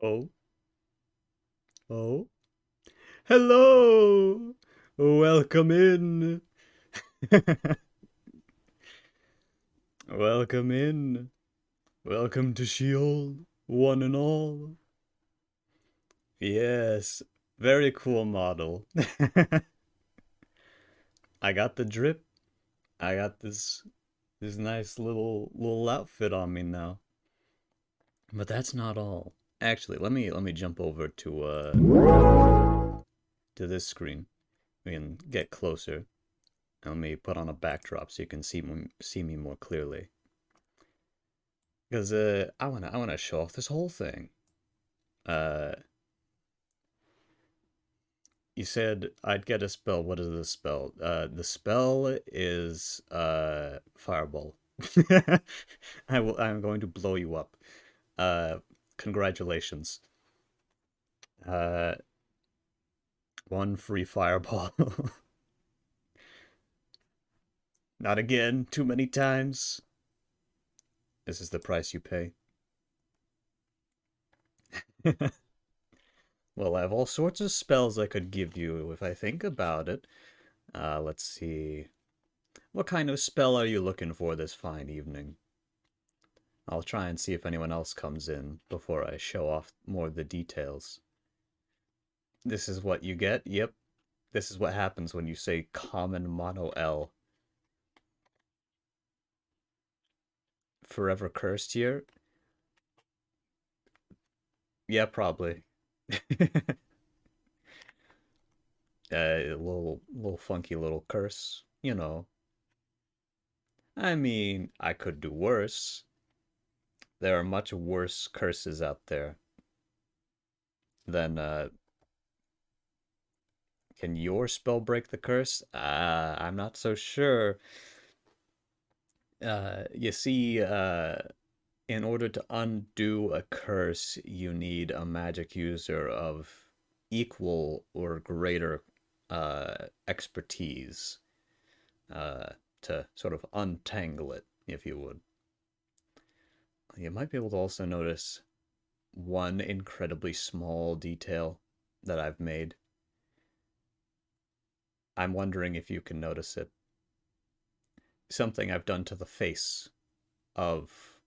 Oh, oh. Hello! Welcome in. Welcome in. Welcome to Sheol, one and all. Yes, very cool model. I got the drip. I got this nice little outfit on me now. But that's not all. Actually, let me jump over to this screen. We can get closer. Let me put on a backdrop so you can see me more clearly. Because I wanna show off this whole thing. Uh, you said I'd get a spell. What is the spell? The spell is fireball. I'm going to blow you up. Uh, Congratulations. Uh, one free fireball. Not again. Too many times. This is the price you pay. Well, I have all sorts of spells I could give you if I think about it. Let's see. What kind of spell are you looking for this fine evening? I'll try and see if anyone else comes in before I show off more of the details. This is what you get? Yep. This is what happens when you say common mono L. Forever cursed here? Yeah, probably. A little funky little curse, you know. I mean, I could do worse. There are much worse curses out there than can your spell break the curse? I'm not so sure. You see, in order to undo a curse, you need a magic user of equal or greater expertise to sort of untangle it, if you would. You might be able to also notice one incredibly small detail that I've made. I'm wondering if you can notice it. Something I've done to the face of.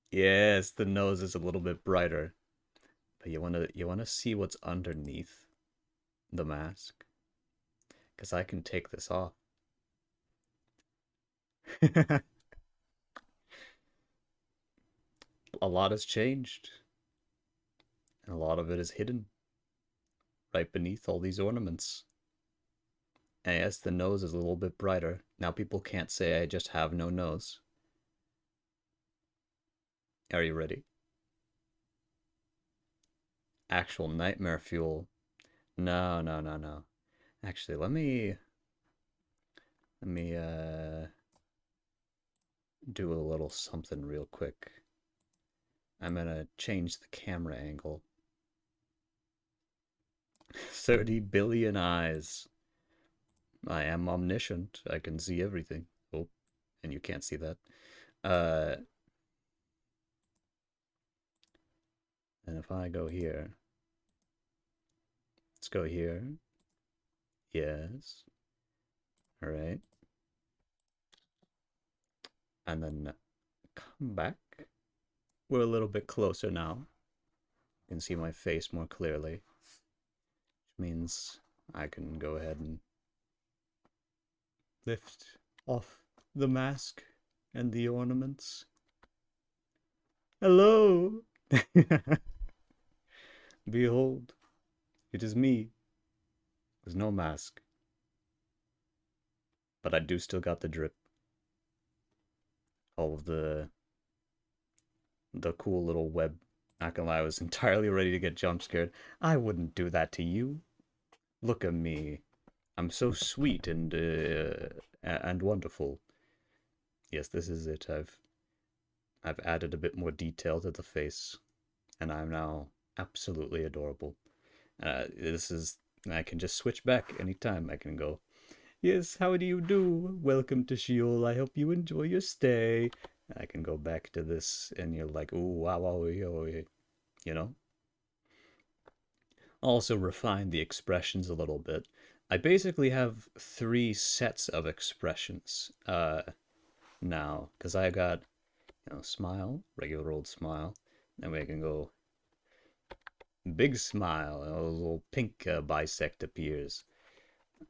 Yes, the nose is a little bit brighter, but you wanna see what's underneath the mask, because I can take this off. A lot has changed, and a lot of it is hidden right beneath all these ornaments. And yes, the nose is a little bit brighter. Now people can't say I just have no nose. Are you ready? Actual nightmare fuel. No, no, no, no. Actually, let me do a little something real quick. I'm gonna change the camera angle. 30 billion eyes. I am omniscient. I can see everything. Oh, and you can't see that. Uh, and if I go here, let's go here. Yes. All right. And then come back. We're a little bit closer now. You can see my face more clearly, which means I can go ahead and lift off the mask and the ornaments. Hello! Behold, it is me. There's no mask, but I do still got the drip. All of the cool little web. Not gonna lie, I was entirely ready to get jump scared. I wouldn't do that to you. Look at me. I'm so sweet and wonderful. Yes, this is it. I've added a bit more detail to the face, and I'm now absolutely adorable. This is I can just switch back anytime. I can go, yes, how do you do? Welcome to Sheol. I hope you enjoy your stay. I can go back to this, and you're like, ooh, wow, wow, yo. you know? Also refine the expressions a little bit. I basically have three sets of expressions now, because I got, smile, regular old smile, then we can go big smile, and a little pink bisect appears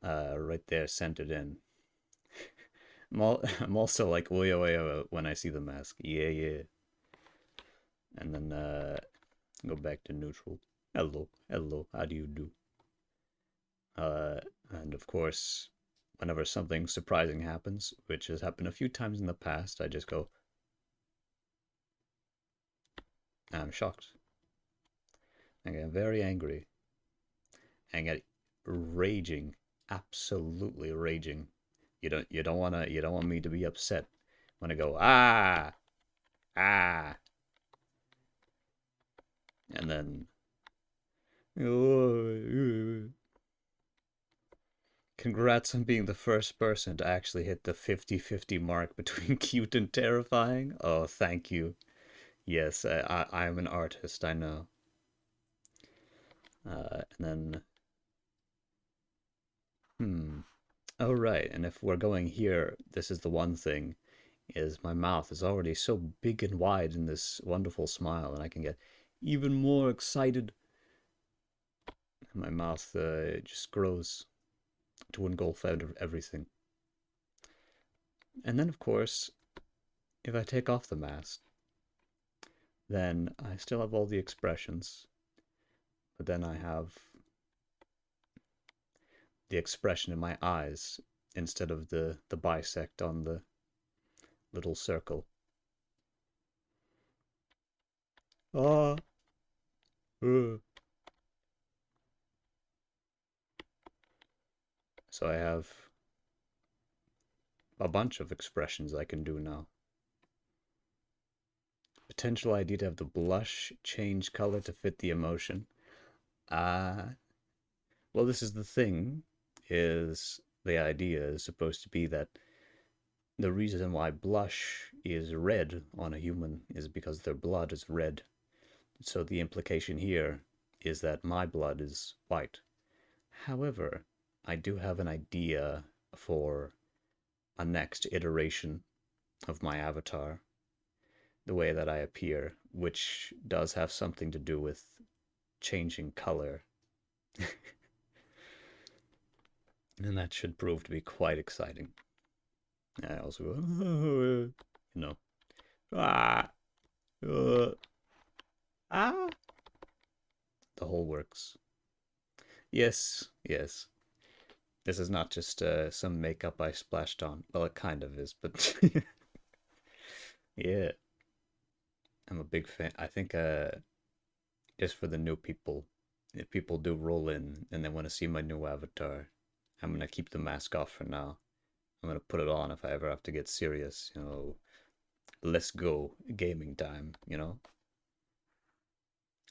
right there centered in. I'm also like, when I see the mask. Yeah, yeah. And then go back to neutral. Hello, hello, how do you do? And of course, whenever something surprising happens, which has happened a few times in the past, I just go, I'm shocked. I get very angry. I get raging, absolutely raging. You don't want me to be upset when I go, ah, and then congrats on being the first person to actually hit the 50-50 mark between cute and terrifying. Oh, thank you. Yes, I'm an artist, I know. And then, oh right, and if we're going here, this is the one thing, is my mouth is already so big and wide in this wonderful smile, and I can get even more excited. My mouth just grows to engulf everything. And then, of course, if I take off the mask, then I still have all the expressions, but then I have the expression in my eyes instead of the bisect on the little circle. Ah, uh. So I have a bunch of expressions I can do now. Potential idea to have the blush change color to fit the emotion. Well, this is the thing, is the idea is supposed to be that the reason why blush is red on a human is because their blood is red. So the implication here is that my blood is white. However, I do have an idea for a next iteration of my avatar, the way that I appear, which does have something to do with changing color. And that should prove to be quite exciting. I also go, ah, uh, ah, the whole works. Yes, yes. This is not just some makeup I splashed on. Well, it kind of is, but yeah, I'm a big fan. I think just for the new people, if people do roll in and they want to see my new avatar, I'm gonna keep the mask off for now. I'm gonna put it on if I ever have to get serious, let's go gaming time.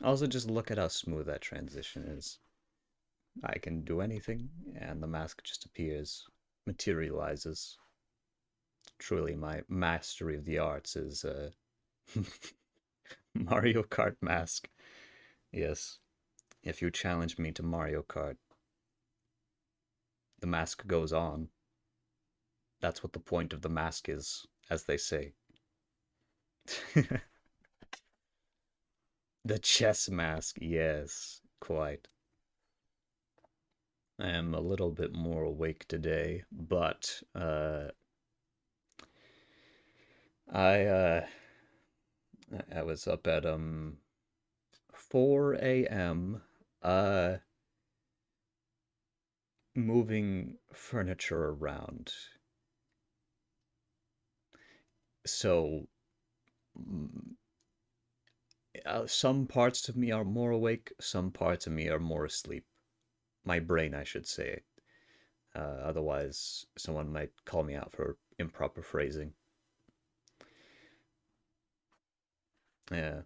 Also, just look at how smooth that transition is. I can do anything, and the mask just appears, materializes. Truly, my mastery of the arts is Mario Kart mask. Yes, if you challenge me to Mario Kart, the mask goes on. That's what the point of the mask is, as they say. The chess mask, yes, quite. I am a little bit more awake today, but I I was up at 4 a.m. Moving furniture around. So some parts of me are more awake, some parts of me are more asleep. My brain, I should say. Otherwise, someone might call me out for improper phrasing. Yeah.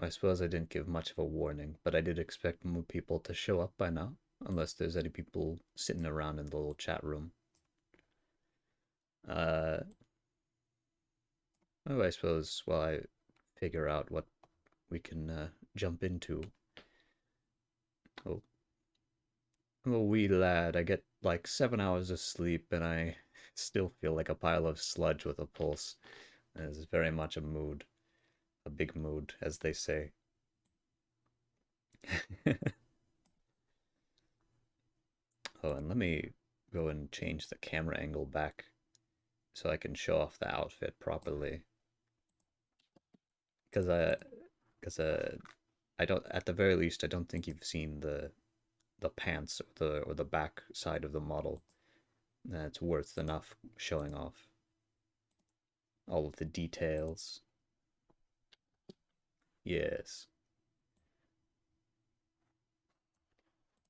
I suppose I didn't give much of a warning, but I did expect more people to show up by now, unless there's any people sitting around in the little chat room. Uh, oh, I suppose while I figure out what we can jump into. Oh, I'm a wee lad. I get like 7 hours of sleep, and I still feel like a pile of sludge with a pulse. It's very much a mood, a big mood, as they say. Oh, and let me go and change the camera angle back so I can show off the outfit properly. Because because I don't, at the very least, I don't think you've seen the pants or the back side of the model. It's worth enough showing off all of the details. Yes.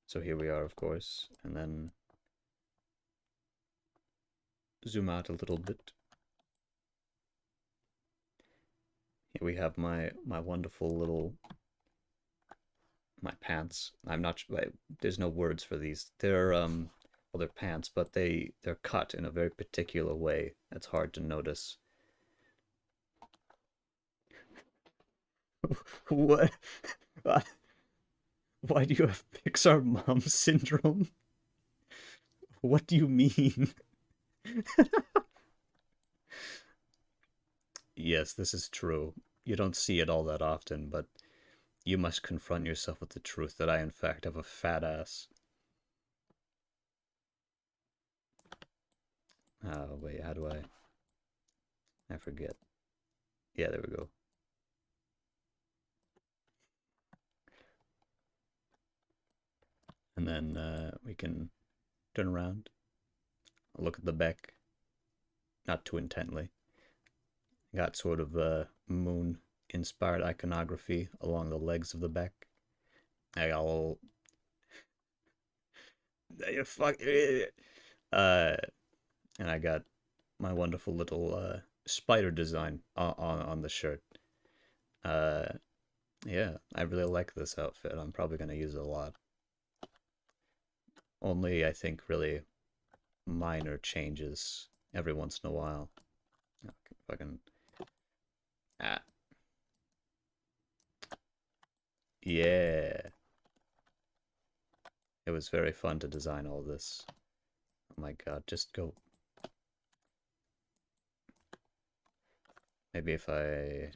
So here we are, of course, and then zoom out a little bit. Here we have my wonderful little my pants. I'm not sure, there's no words for these. They're well, they're pants, but they're cut in a very particular way. It's hard to notice. What? Why do you have Pixar mom syndrome? What do you mean? Yes, this is true. You don't see it all that often, but you must confront yourself with the truth that I, in fact, have a fat ass. Oh, wait, how do I forget. Yeah, there we go. And then we can turn around, look at the back, not too intently. Got sort of moon-inspired iconography along the legs of the back. I got a little... Fuck... Uh, and I got my wonderful little spider design on the shirt. Uh, yeah, I really like this outfit. I'm probably gonna use it a lot. Only, I think, really minor changes every once in a while. Okay, fucking... Ah, yeah. It was very fun to design all this. Oh my god, just go. Maybe if I...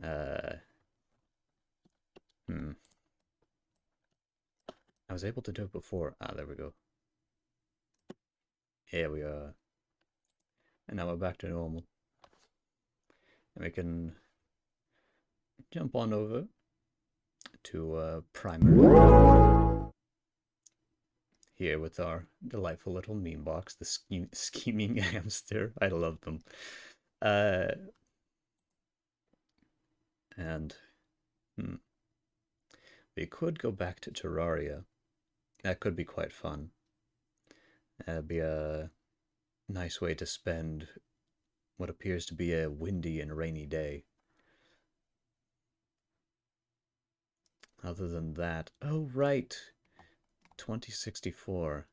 Uh... Hmm. I was able to do it before. Ah, there we go. Here we are. And now we're back to normal. And we can jump on over to primary. Here with our delightful little meme box, the scheming hamster. I love them. Uh, and we could go back to Terraria. That could be quite fun. That'd be a nice way to spend what appears to be a windy and rainy day. Other than that, oh right, 2064.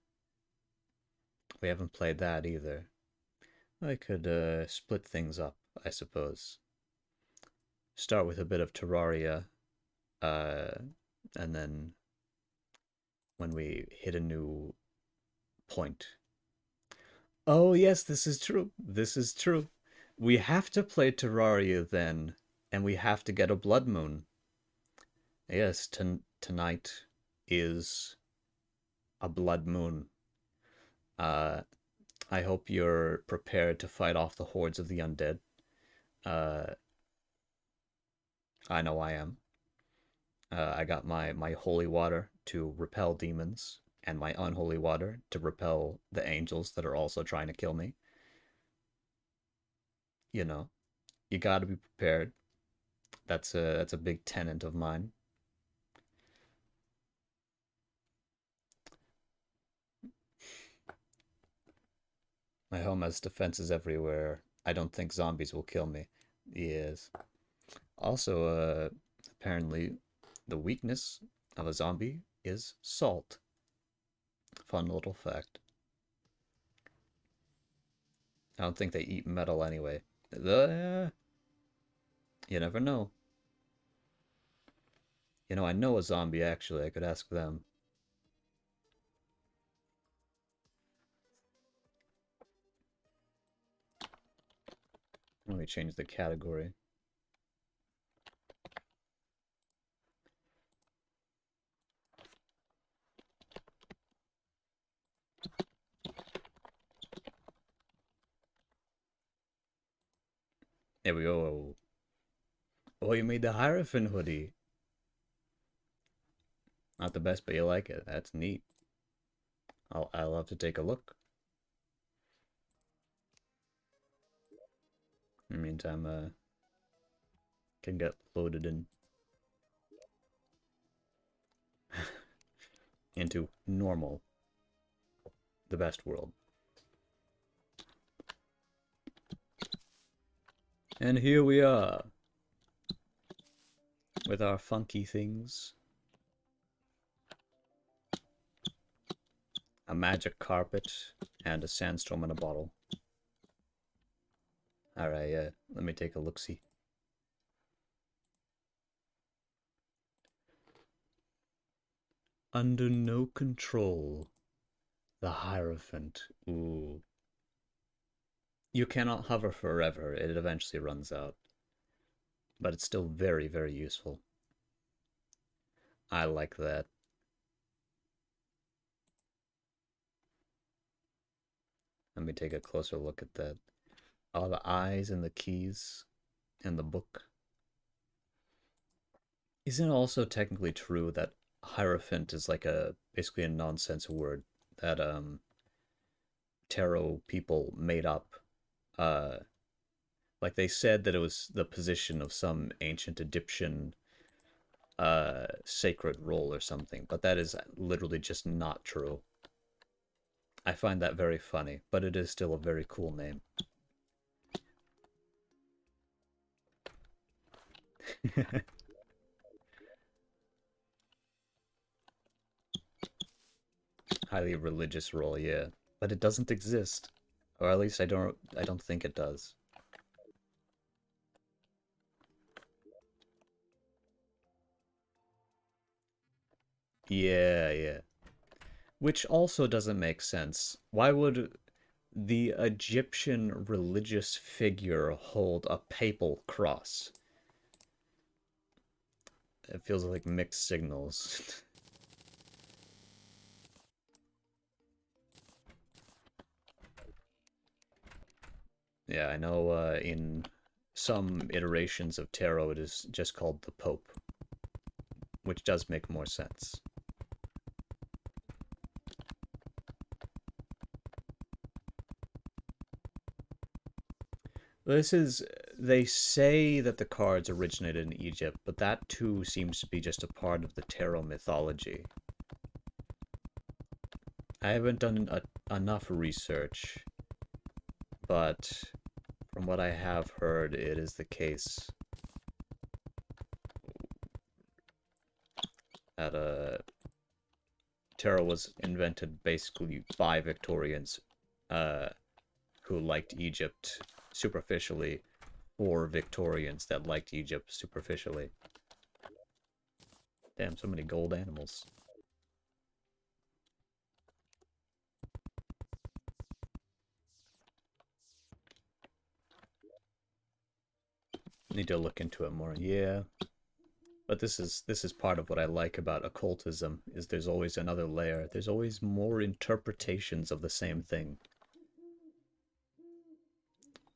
We haven't played that either. I could split things up, I suppose. Start with a bit of Terraria, uh, and then when we hit a new point. Oh yes, this is true. This is true. We have to play Terraria then, and we have to get a blood moon. Yes, tonight is a blood moon. Uh, I hope you're prepared to fight off the hordes of the undead. Uh, I know I am. I got my holy water to repel demons, and my unholy water to repel the angels that are also trying to kill me. You know, you gotta be prepared. That's a big tenet of mine. My home has defenses everywhere. I don't think zombies will kill me. Yes. Also, apparently, the weakness of a zombie is salt. Fun little fact. I don't think they eat metal anyway. You never know. You know, I know a zombie actually. I could ask them. Let me change the category. There we go. Oh, you made the Hierophant hoodie. Not the best, but you like it. That's neat. I'll have to take a look. In the meantime, can get loaded in into normal, the best world. And here we are with our funky things. A magic carpet and a sandstorm in a bottle. Alright, let me take a look-see. Under no control. The Hierophant. Ooh. You cannot hover forever. It eventually runs out. But it's still very, very useful. I like that. Let me take a closer look at that. All the eyes and the keys and the book. Isn't it also technically true that Hierophant is like basically a nonsense word that tarot people made up? Uh like they said that it was the position of some ancient Egyptian sacred role or something, but that is literally just not true. I find that very funny, but it is still a very cool name. Highly religious role, yeah. But it doesn't exist. Or at least I don't think it does. Yeah, yeah. Which also doesn't make sense. Why would the Egyptian religious figure hold a papal cross? It feels like mixed signals. Yeah, I know in some iterations of tarot it is just called the Pope, which does make more sense. This is, they say that the cards originated in Egypt, but that too seems to be just a part of the tarot mythology. I haven't done enough research, but from what I have heard, it is the case that tarot was invented basically by Victorians uh, who liked Egypt superficially, or Victorians that liked Egypt superficially. Damn, so many gold animals. Need to look into it more. Yeah. But this is part of what I like about occultism, is there's always another layer. There's always more interpretations of the same thing.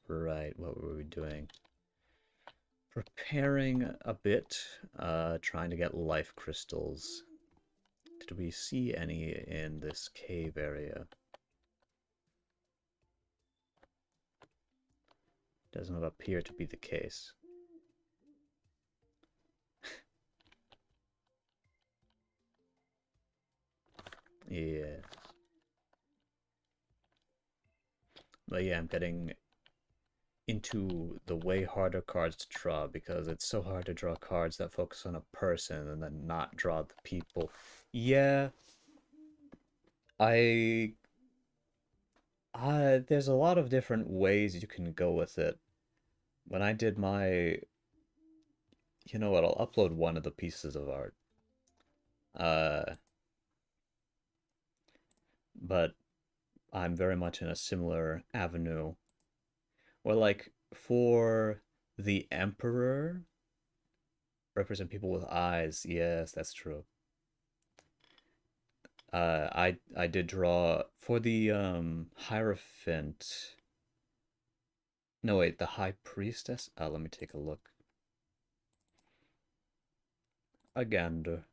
Right, what were we doing? Preparing a bit, trying to get life crystals. Did we see any in this cave area? Doesn't appear to be the case. Yeah. But yeah, I'm getting into the way harder cards to draw because it's so hard to draw cards that focus on a person and then not draw the people. Yeah, I There's a lot of different ways you can go with it. When I did my, you know what, I'll upload one of the pieces of art. Uh, but I'm very much in a similar avenue. Or like for the Emperor, represent people with eyes. Yes, that's true. I did draw for the Hierophant. No, wait, the High Priestess. Let me take a look. Again,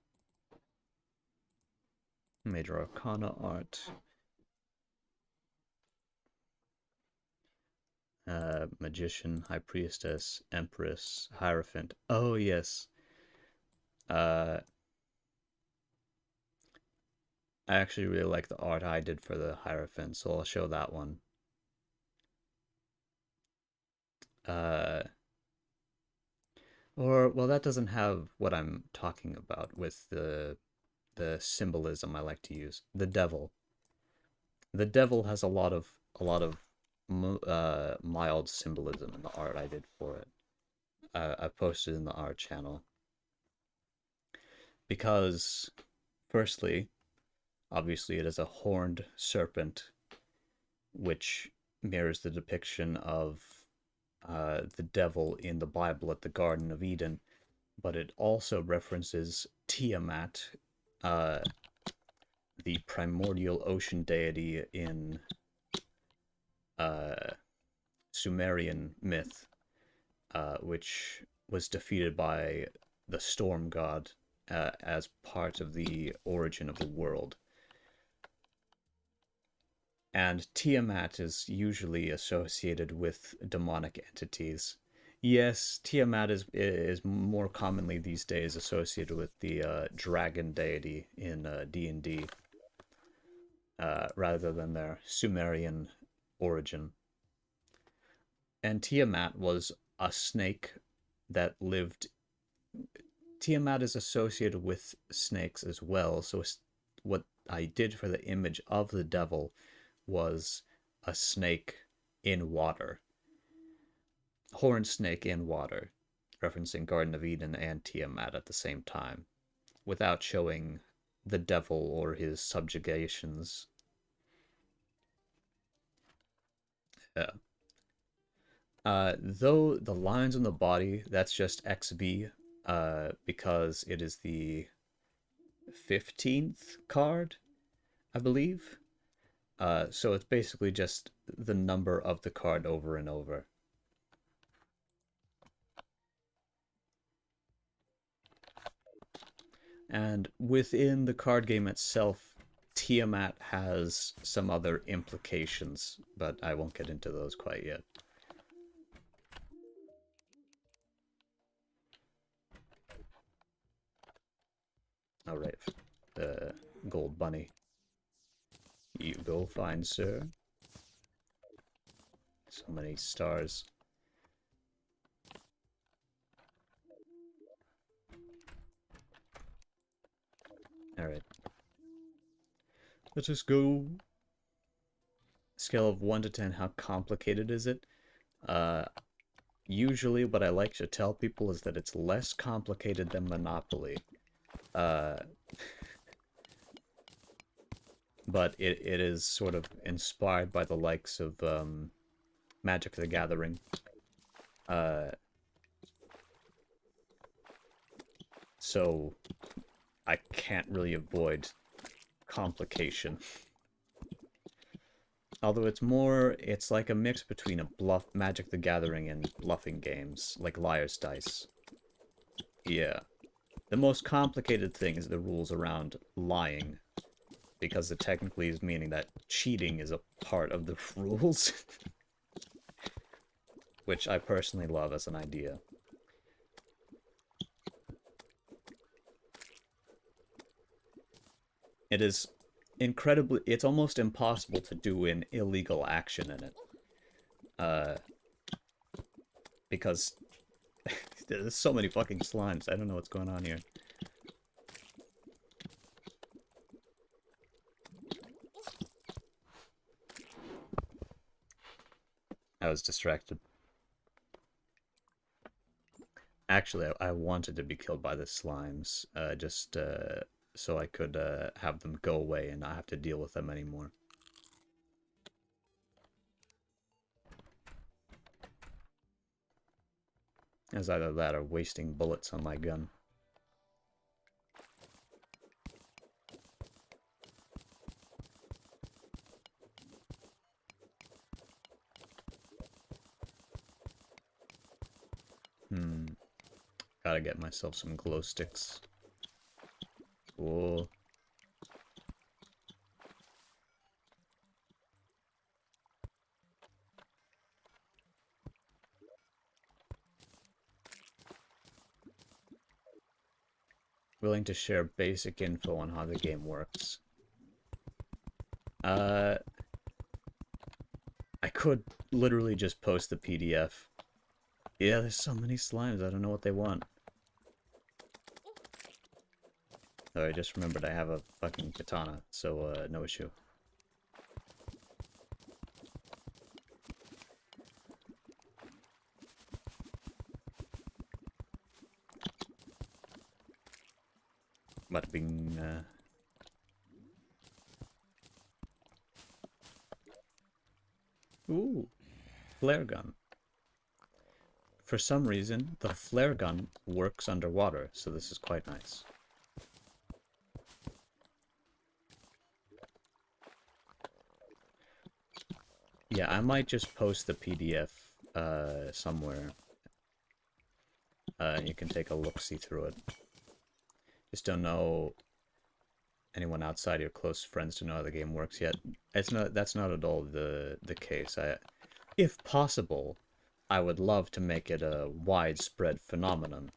Major Arcana art. Magician, High Priestess, Empress, Hierophant. Oh yes. Uh, I actually really like the art I did for the Hierophant, so I'll show that one. Uh, or well, that doesn't have what I'm talking about with the symbolism I like to use. The devil. The devil has a lot of mild symbolism in the art I did for it. I posted in the art channel because, firstly, obviously it is a horned serpent, which mirrors the depiction of the devil in the Bible at the Garden of Eden, but it also references Tiamat, uh, the primordial ocean deity in uh, Sumerian myth, which was defeated by the storm god as part of the origin of the world. And Tiamat is usually associated with demonic entities. Yes, Tiamat is more commonly these days associated with the dragon deity in D&D rather than their Sumerian origin. And Tiamat was a snake that lived. Tiamat is associated with snakes as well, so what I did for the image of the devil was a snake in water. Horned snake in water, referencing Garden of Eden and Tiamat at the same time, without showing the devil or his subjugations. Yeah. Though the lines on the body, that's just XB, because it is the 15th card, I believe. So it's basically just the number of the card over and over. And within the card game itself, Tiamat has some other implications, but I won't get into those quite yet. All right, the gold bunny. You go find, sir. So many stars. All right, let us go. Scale of 1 to 10, how complicated is it? Usually what I like to tell people is that it's less complicated than Monopoly. Uh, but it is sort of inspired by the likes of Magic the Gathering. So I can't really avoid complication. Although it's like a mix between a bluff Magic the Gathering and bluffing games, like Liar's Dice. Yeah. The most complicated thing is the rules around lying, because it technically is meaning that cheating is a part of the rules, which I personally love as an idea. It is it's almost impossible to do an illegal action in it. Because there's so many fucking slimes. I don't know what's going on here. I was distracted. Actually, I wanted to be killed by the slimes, just so I could have them go away and not have to deal with them anymore. As either that or wasting bullets on my gun. Gotta get myself some glow sticks. Cool. Willing to share basic info on how the game works. I could literally just post the PDF. Yeah, there's so many slimes, I don't know what they want. Oh, I just remembered I have a fucking katana, so no issue. Bada bing. Ooh, flare gun. For some reason, the flare gun works underwater, so this is quite nice. Yeah, I might just post the PDF somewhere. You can take a look-see through it. Just don't know anyone outside your close friends to know how the game works yet. That's not at all the case. If possible, I would love to make it a widespread phenomenon.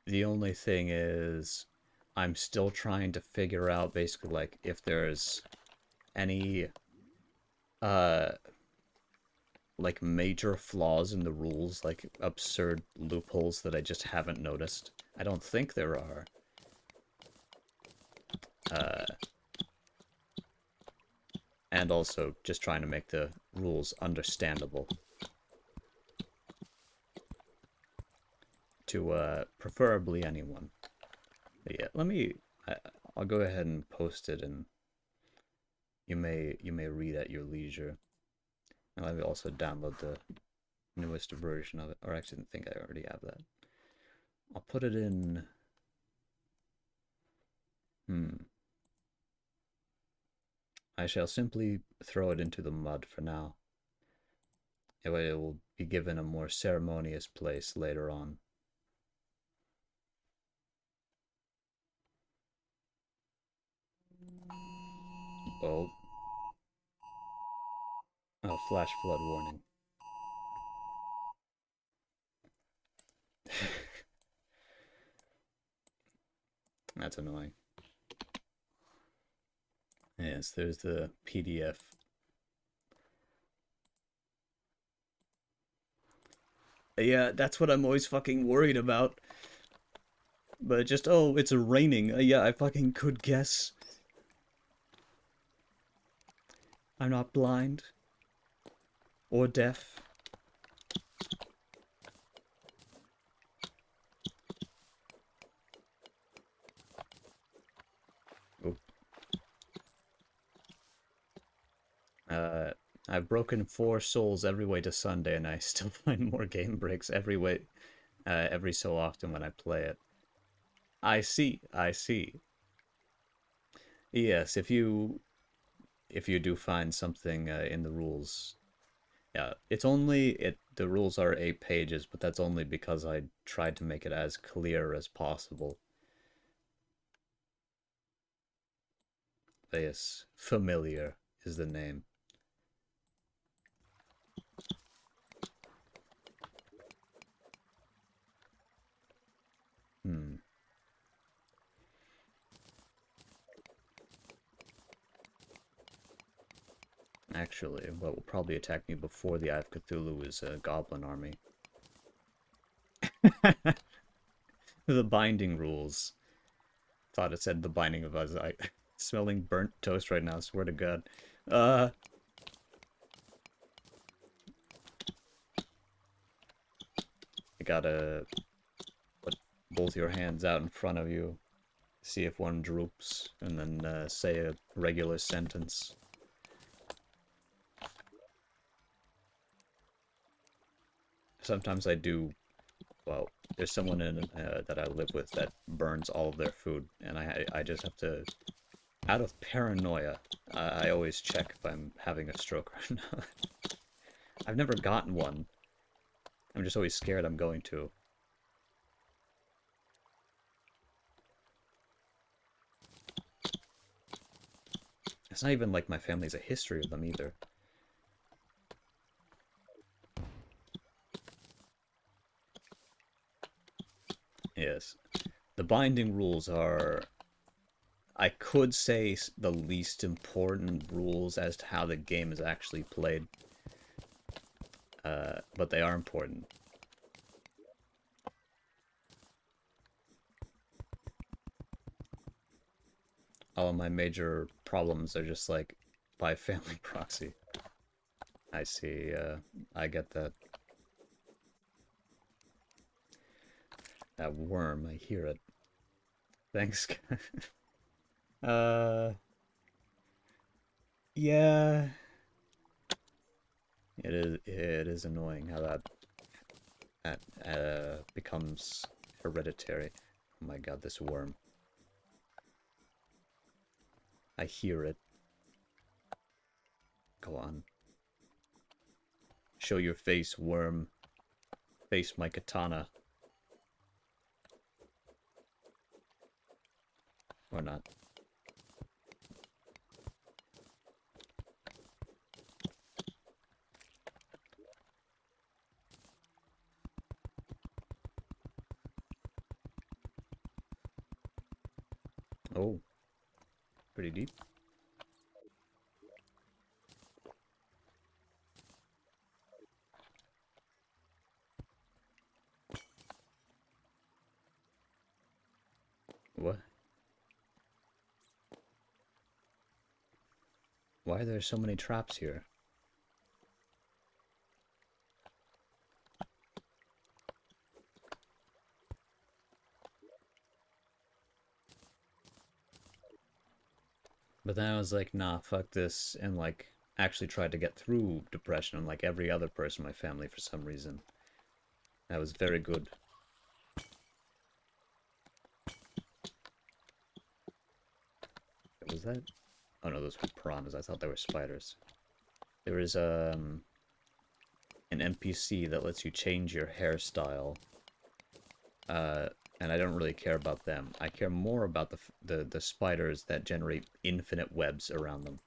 The only thing is, I'm still trying to figure out basically like if there's any like major flaws in the rules, like absurd loopholes that I just haven't noticed. I don't think there are. And also just trying to make the rules understandable to preferably anyone. But yeah, I'll go ahead and post it, and you may read at your leisure. And let me also download the newest version of it, or actually, I think I already have that. I'll put it in. I shall simply throw it into the mud for now. It will be given a more ceremonious place later on. Oh. Oh, flash flood warning. That's annoying. Yes, there's the PDF. Yeah, that's what I'm always fucking worried about. But just, oh, it's raining. Yeah, I fucking could guess. I'm not blind. Or deaf. I've broken 4 souls every way to Sunday, and I still find more game breaks every so often when I play it. I see, I see. Yes, if you do find something in the rules, yeah, the rules are 8 pages, but that's only because I tried to make it as clear as possible. But yes, familiar is the name. Actually, what will probably attack me before the Eye of Cthulhu is a goblin army. The binding rules. Thought it said the binding of us. I smelling burnt toast right now, swear to God. Uh you gotta put both your hands out in front of you, see if one droops, and then say a regular sentence. Sometimes I do, well, there's someone in that I live with that burns all of their food, and I just have to, out of paranoia, I always check if I'm having a stroke or not. I've never gotten one. I'm just always scared I'm going to. It's not even like my family's a history of them either. Yes. The binding rules are, I could say, the least important rules as to how the game is actually played. But they are important. All of my major problems are just like by family proxy. I see, I get that. That worm, I hear it. Thanks. uh, yeah. It is annoying how that becomes hereditary. Oh my god, this worm. I hear it. Go on. Show your face, worm. Face my katana. Or not. Oh, pretty deep. What? Why are there so many traps here? But then I was like, nah, fuck this, and like actually tried to get through depression like every other person in my family for some reason. That was very good. What was that? Oh no, those were piranhas. I thought they were spiders. There is an NPC that lets you change your hairstyle. And I don't really care about them. I care more about the spiders that generate infinite webs around them.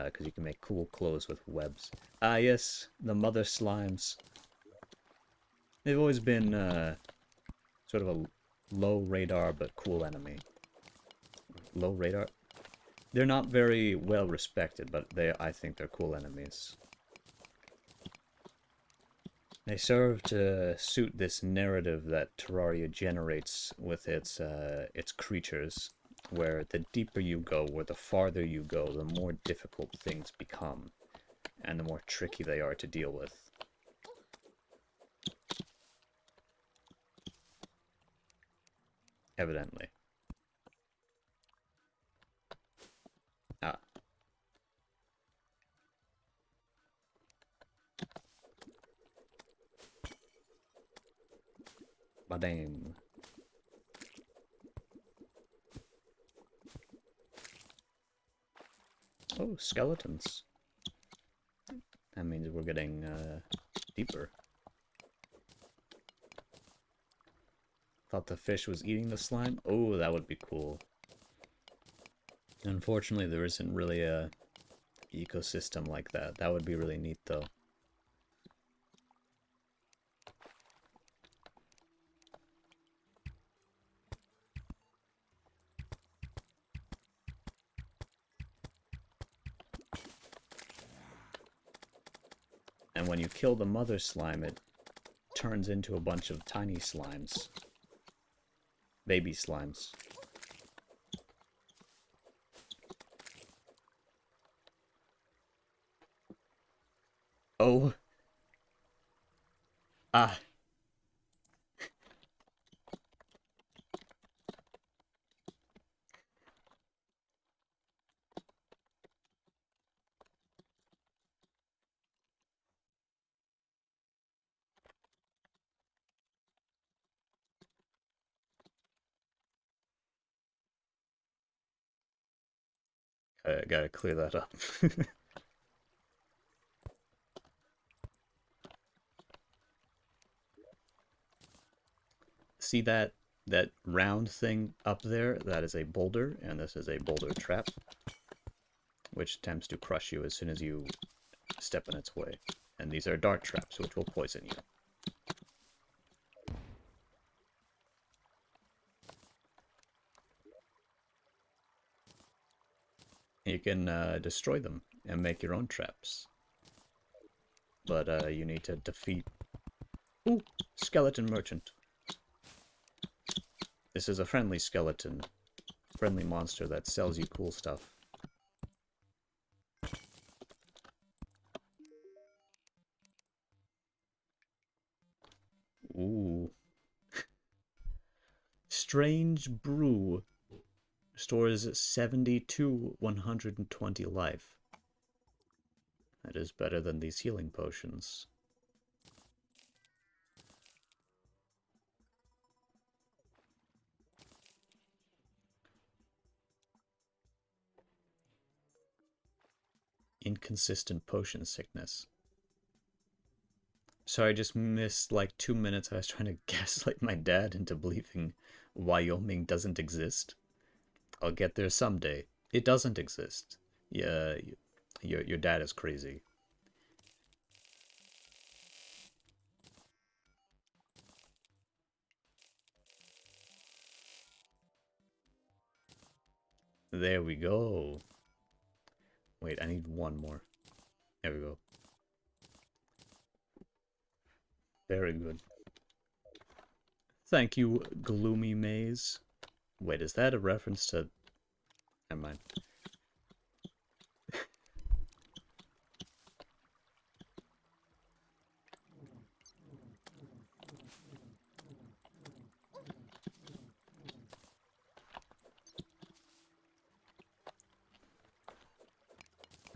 Because you can make cool clothes with webs. Ah, yes, the mother slimes. They've always been sort of a low radar but cool enemy. Low radar? They're not very well respected, but I think they're cool enemies. They serve to suit this narrative that Terraria generates with its creatures, where the deeper you go, or the farther you go, the more difficult things become, and the more tricky they are to deal with. Evidently. Ah. Badam. Oh, skeletons. That means we're getting deeper. Thought the fish was eating the slime? Oh, that would be cool. Unfortunately, there isn't really a ecosystem like that. That would be really neat, though. And when you kill the mother slime, it turns into a bunch of tiny slimes. Baby slimes. Oh. Ah. I gotta clear that up. See that round thing up there? That is a boulder, and this is a boulder trap, which attempts to crush you as soon as you step in its way. And these are dart traps, which will poison you. You can destroy them and make your own traps. But you need to defeat... Ooh! Skeleton merchant. This is a friendly skeleton. Friendly monster that sells you cool stuff. Ooh. Strange brew. Stores 70 to 120 life. That is better than these healing potions. Inconsistent potion sickness. Sorry, I just missed like 2 minutes. I was trying to gaslight my dad into believing Wyoming doesn't exist. I'll get there someday. It doesn't exist. Yeah, your dad is crazy. There we go. Wait, I need one more. There we go. Very good. Thank you, Gloomy Maze. Wait, is that a reference to... Never mind.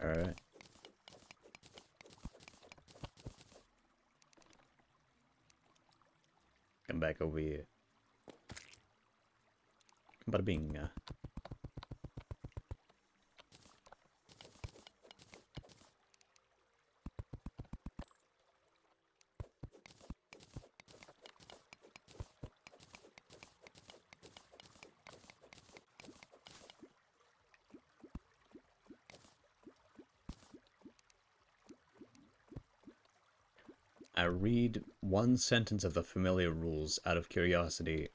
Alright. Come back over here. Bada bing. I read one sentence of the familiar rules out of curiosity.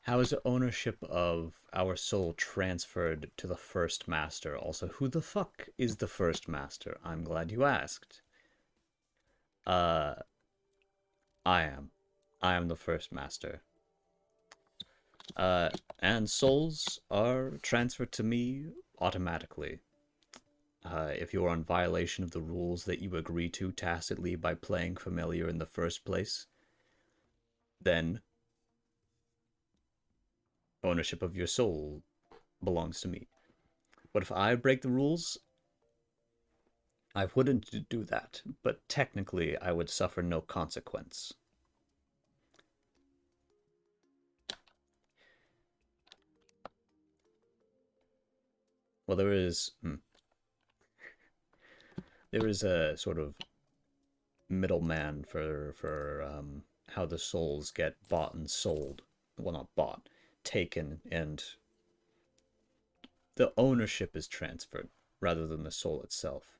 How is ownership of our soul transferred to the first master? Also, who the fuck is the first master? I'm glad you asked. Uh, I am. I am the first master. And souls are transferred to me automatically. If you are in violation of the rules that you agree to tacitly by playing familiar in the first place, then ownership of your soul belongs to me. But if I break the rules, I wouldn't do that, but technically I would suffer no consequence. Well, there is a sort of middleman for how the souls get bought and sold. Well, not bought, taken, and the ownership is transferred rather than the soul itself.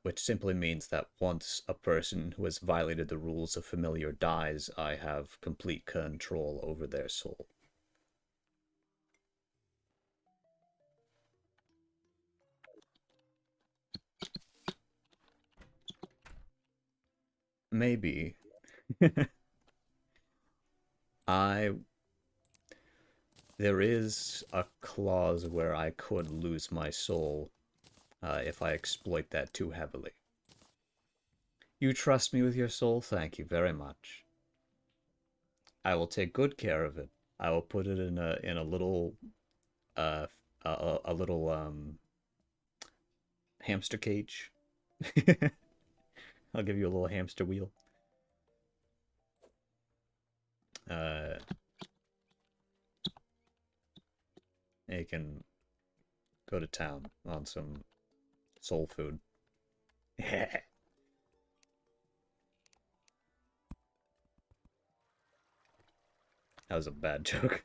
Which simply means that once a person who has violated the rules of familiar dies, I have complete control over their soul. Maybe. I There is a clause where I could lose my soul if I exploit that too heavily. You trust me with your soul? Thank you very much. I will take good care of it. I will put it in a little uh a little hamster cage. I'll give you a little hamster wheel. Uh, you can go to town on some soul food. That was a bad joke.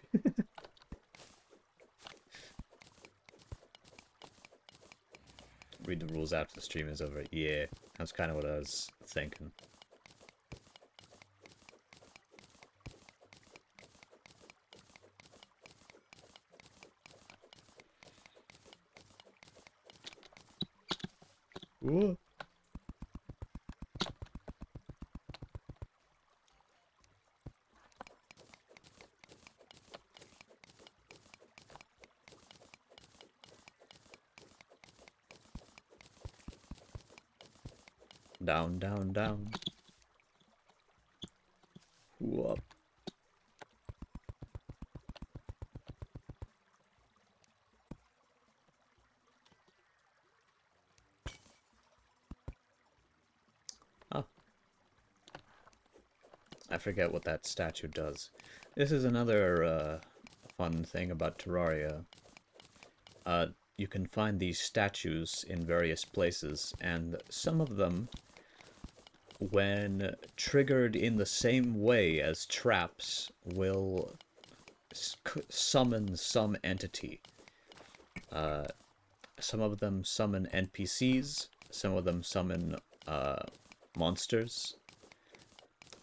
Read the rules after the stream is over. Yeah, that's kind of what I was thinking. Ooh. Down, down, down. Whoop. Oh. I forget what that statue does. This is another fun thing about Terraria. You can find these statues in various places, and some of them, when triggered in the same way as traps, will summon some entity. Some of them summon NPCs, some of them summon monsters.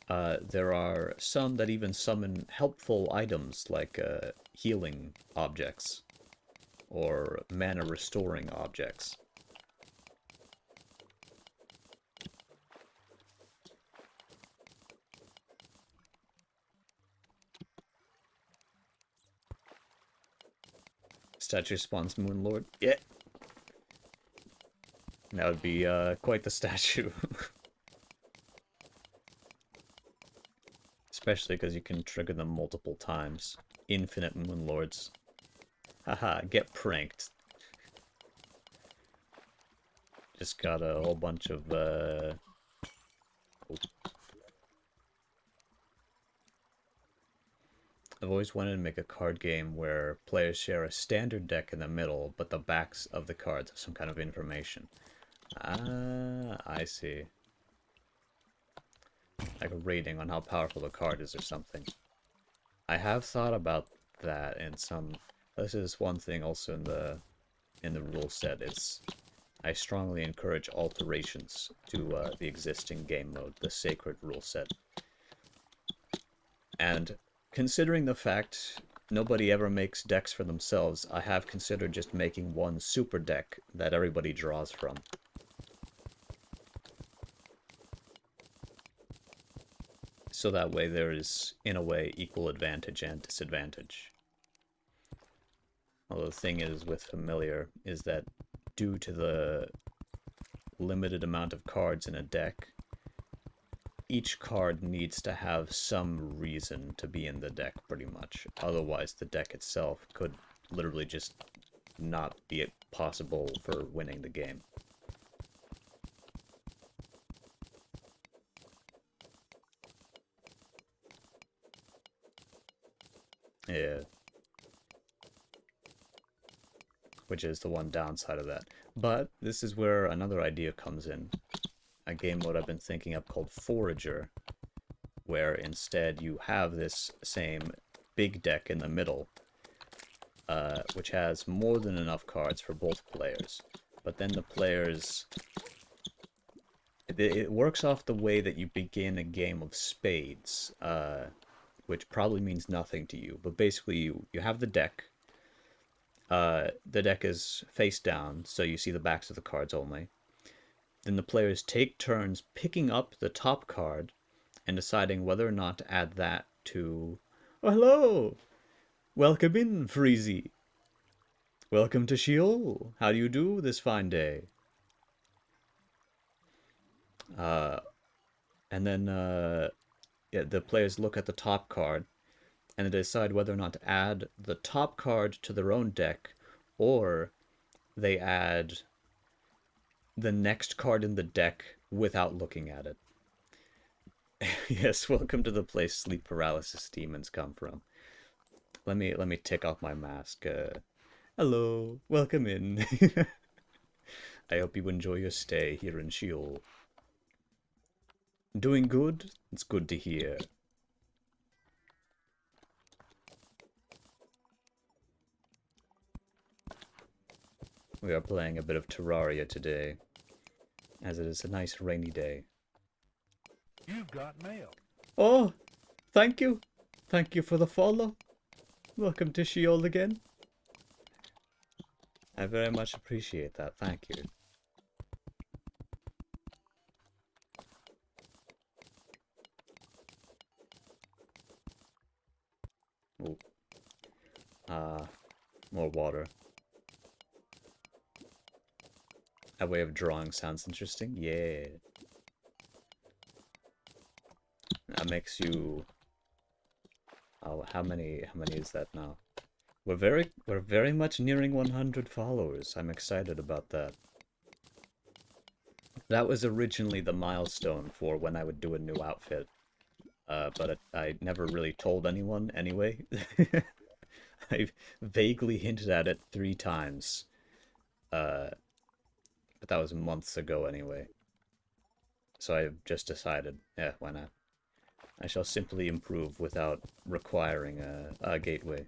There are some that even summon helpful items like healing objects or mana restoring objects. Statue spawns Moon Lord. Yeah. That would be quite the statue. Especially because you can trigger them multiple times. Infinite Moon Lords. Haha, get pranked. Just got a whole bunch of I've always wanted to make a card game where players share a standard deck in the middle, but the backs of the cards have some kind of information. Ah, I see. Like a rating on how powerful the card is or something. I have thought about that in some... This is one thing also in the rule set. Is I strongly encourage alterations to the existing game mode, the sacred rule set. And considering the fact nobody ever makes decks for themselves, I have considered just making one super deck that everybody draws from. So that way there is, in a way, equal advantage and disadvantage. Although the thing is with Familiar is that due to the limited amount of cards in a deck, each card needs to have some reason to be in the deck, pretty much. Otherwise, the deck itself could literally just not be possible for winning the game. Yeah. Which is the one downside of that. But this is where another idea comes in. A game mode I've been thinking of called Forager, where instead you have this same big deck in the middle, which has more than enough cards for both players. But then the players... It works off the way that you begin a game of spades, which probably means nothing to you. But basically, you have the deck. The deck is face down, so you see the backs of the cards only. Then the players take turns picking up the top card and deciding whether or not to add that to... Oh, hello! Welcome in, Freezy! Welcome to Sheol! How do you do this fine day? and then yeah, the players look at the top card and they decide whether or not to add the top card to their own deck, or they add the next card in the deck without looking at it. Yes, welcome to the place sleep paralysis demons come from. Let me take off my mask. Hello, welcome in. I hope you enjoy your stay here in Sheol. Doing good? It's good to hear. We are playing a bit of Terraria today, as it is a nice rainy day. You've got mail. Oh, thank you. Thank you for the follow. Welcome to Sheol again. I very much appreciate that. Thank you. Oh, more water. A way of drawing sounds interesting. Yeah. That makes you. Oh, how many is that now? We're very much nearing 100 followers. I'm excited about that. That was originally the milestone for when I would do a new outfit. But I never really told anyone anyway. I vaguely hinted at it 3 times. Uh, but that was months ago anyway. So I've just decided, yeah, why not? I shall simply improve without requiring a gateway.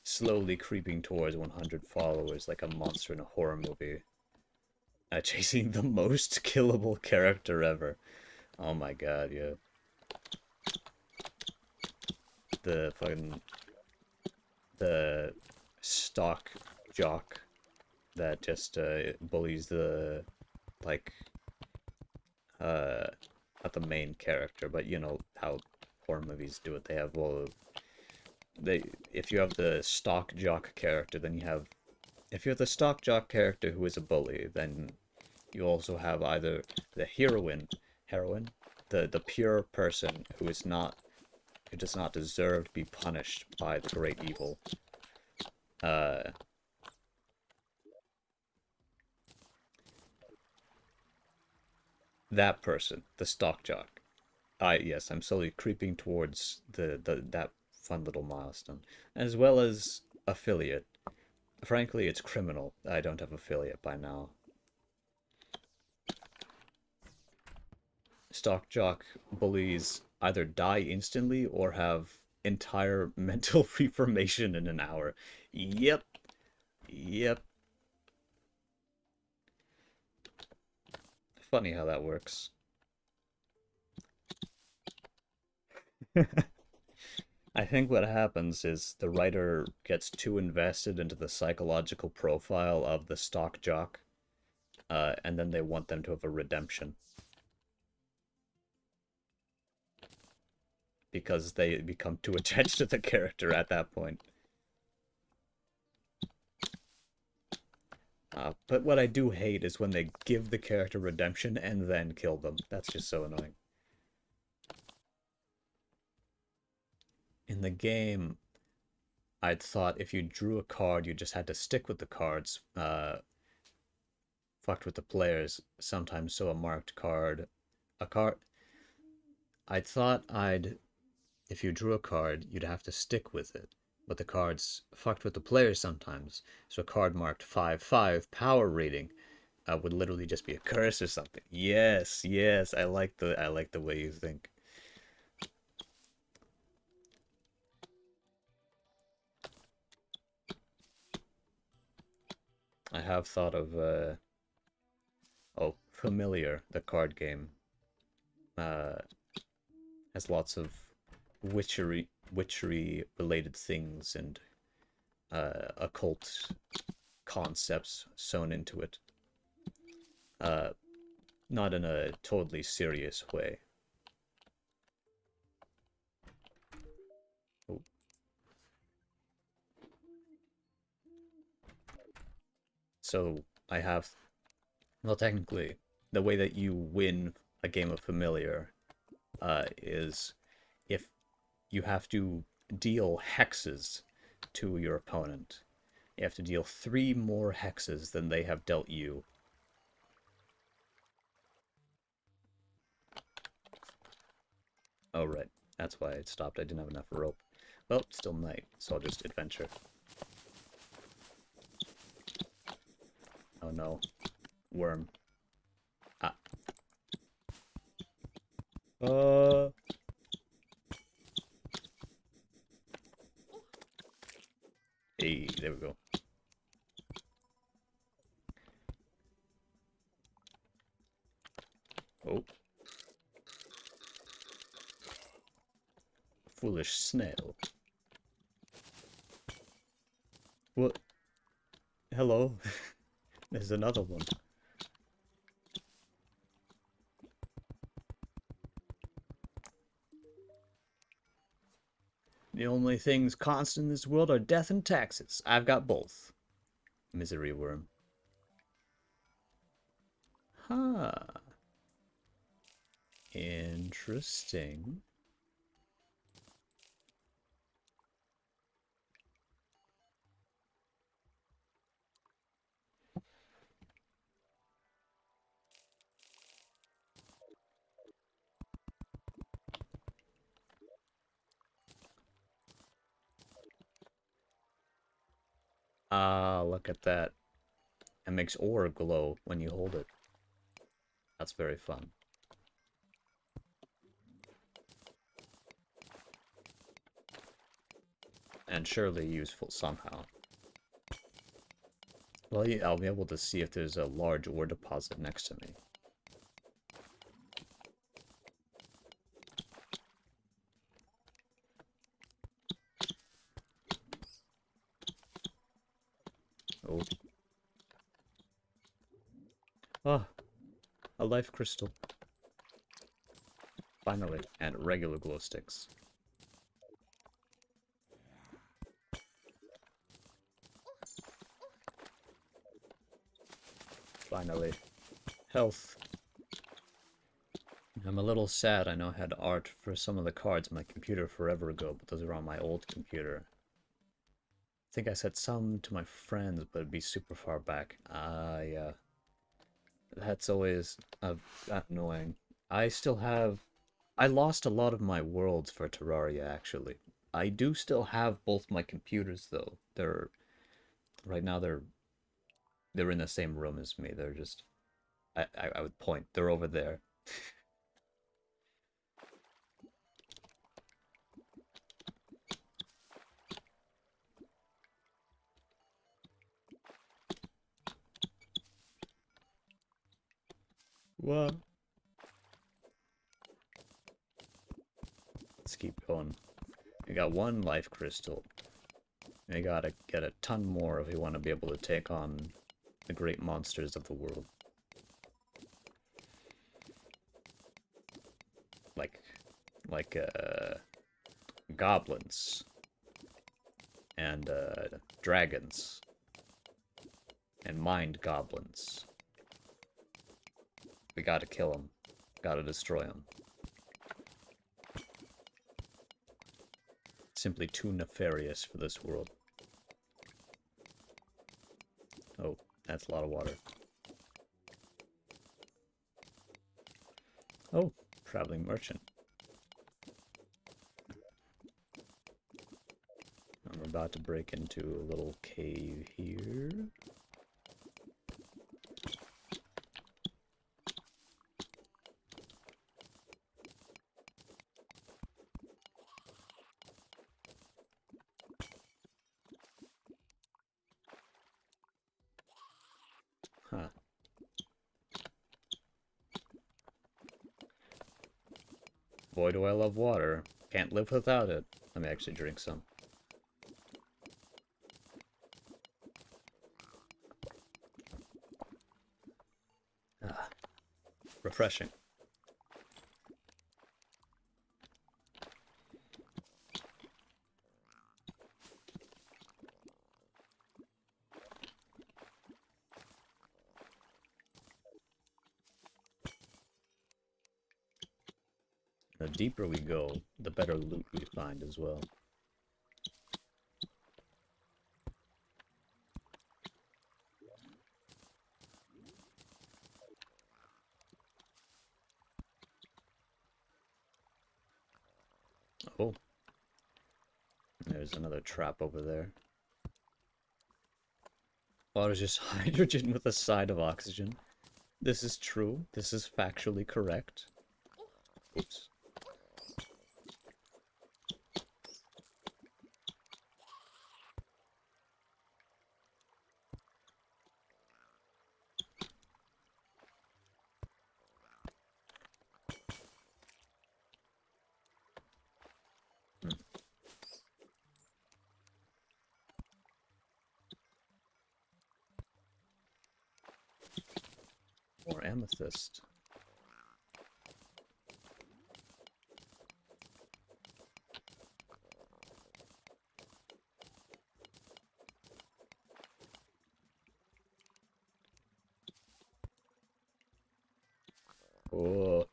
Slowly creeping towards 100 followers like a monster in a horror movie. Chasing the most killable character ever. Oh my god, yeah. The fucking... The stock jock that just bullies the, like, not the main character, but you know how horror movies do it. They have all they if you have the stock jock character, then you have if you have the stock jock character who is a bully, then you also have either the heroine, the pure person who does not deserve to be punished by the great evil. Uh, that person, the stock jock. Yes, I'm slowly creeping towards the that fun little milestone, as well as affiliate. Frankly, it's criminal I don't have affiliate by now. Stock jock bullies either die instantly or have entire mental reformation in an hour. Yep, yep. Funny how that works. I think what happens is the writer gets too invested into the psychological profile of the stock jock, and then they want them to have a redemption. Because they become too attached to the character at that point. But what I do hate is when they give the character redemption and then kill them. That's just so annoying. In the game, I'd thought if you drew a card, you just had to stick with the cards. Fucked with the players sometimes, so a marked card. A card. I thought if you drew a card, you'd have to stick with it. But the cards fucked with the players sometimes. So a card marked 5/5 power rating would literally just be a curse or something. Yes, yes, I like the way you think. I have thought of Familiar, the card game. Uh has lots of witchery related things and occult concepts sewn into it. Uh Not in a totally serious way. Oh, so I have, well, technically, the way that you win a game of Familiar is if you have to deal hexes to your opponent. You have to deal 3 more hexes than they have dealt you. Oh, right. That's why it stopped. I didn't have enough rope. Well, still night, so I'll just adventure. Oh no. Worm. Ah. Hey, there we go. Oh. Foolish snail. What? Hello? There's another one. The only things constant in this world are death and taxes. I've got both. Misery worm. Huh. Interesting. Ah, look at that. It makes ore glow when you hold it. That's very fun. And surely useful somehow. Well, yeah, I'll be able to see if there's a large ore deposit next to me. Oh. Ah, a life crystal. Finally, and regular glow sticks. Finally. Health. I'm a little sad. I know I had art for some of the cards on my computer forever ago, but those are on my old computer. I think I sent some to my friends, but it'd be super far back. Yeah. That's always annoying. I still have... I lost a lot of my worlds for Terraria, actually. I do still have both my computers, though. They're... Right now, they're in the same room as me. They're just... I would point. They're over there. What? Let's keep going. We got 1 life crystal. We gotta get a ton more if we want to be able to take on the great monsters of the world. Like goblins. And, dragons. And mind goblins. We gotta kill them. Gotta destroy them. Simply too nefarious for this world. Oh, that's a lot of water. Oh, traveling merchant. I'm about to break into a little cave here. Huh. Boy, do I love water. Can't live without it. Let me actually drink some. Ah, refreshing. The deeper we go, the better loot we find as well. Oh, there's another trap over there. Water is just hydrogen with a side of oxygen. This is true. This is factually correct. Oops. More amethyst. Oh.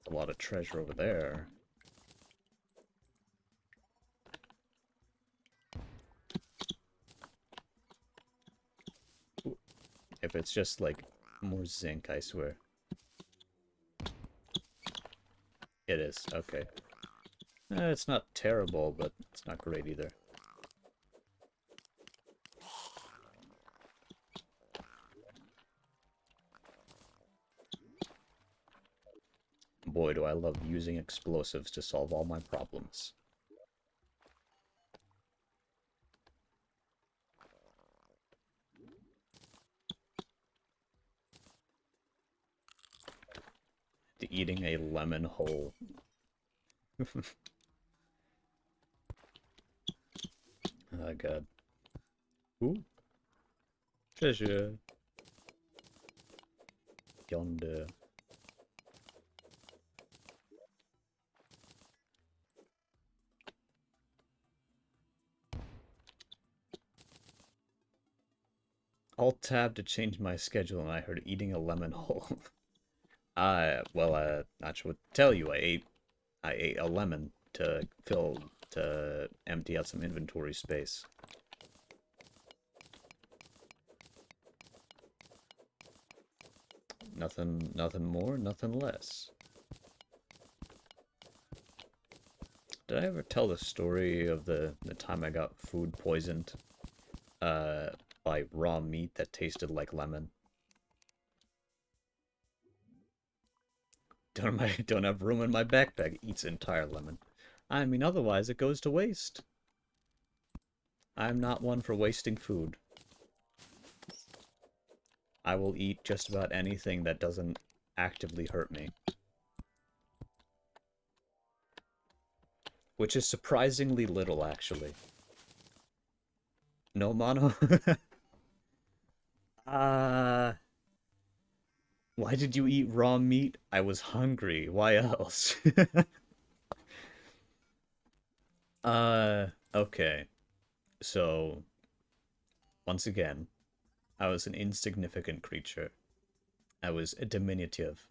A lot of treasure over there. Ooh. If it's just like more zinc, I swear. It is, okay. It's not terrible, but it's not great either. Boy, do I love using explosives to solve all my problems. Eating a lemon whole. Oh god. Ooh. Treasure. Yonder. Alt tab to change my schedule, and I heard eating a lemon whole. Not sure what to tell you. I ate a lemon to empty out some inventory space. Nothing more, nothing less. Did I ever tell the story of the time I got food poisoned by raw meat that tasted like lemon? Don't have room in my backpack. Eats entire lemon. I mean, otherwise it goes to waste. I'm not one for wasting food. I will eat just about anything that doesn't actively hurt me. Which is surprisingly little, actually. No mono? uh... Why did you eat raw meat? I was hungry. Why else? Okay. So, once again, I was an insignificant creature. I was a diminutive.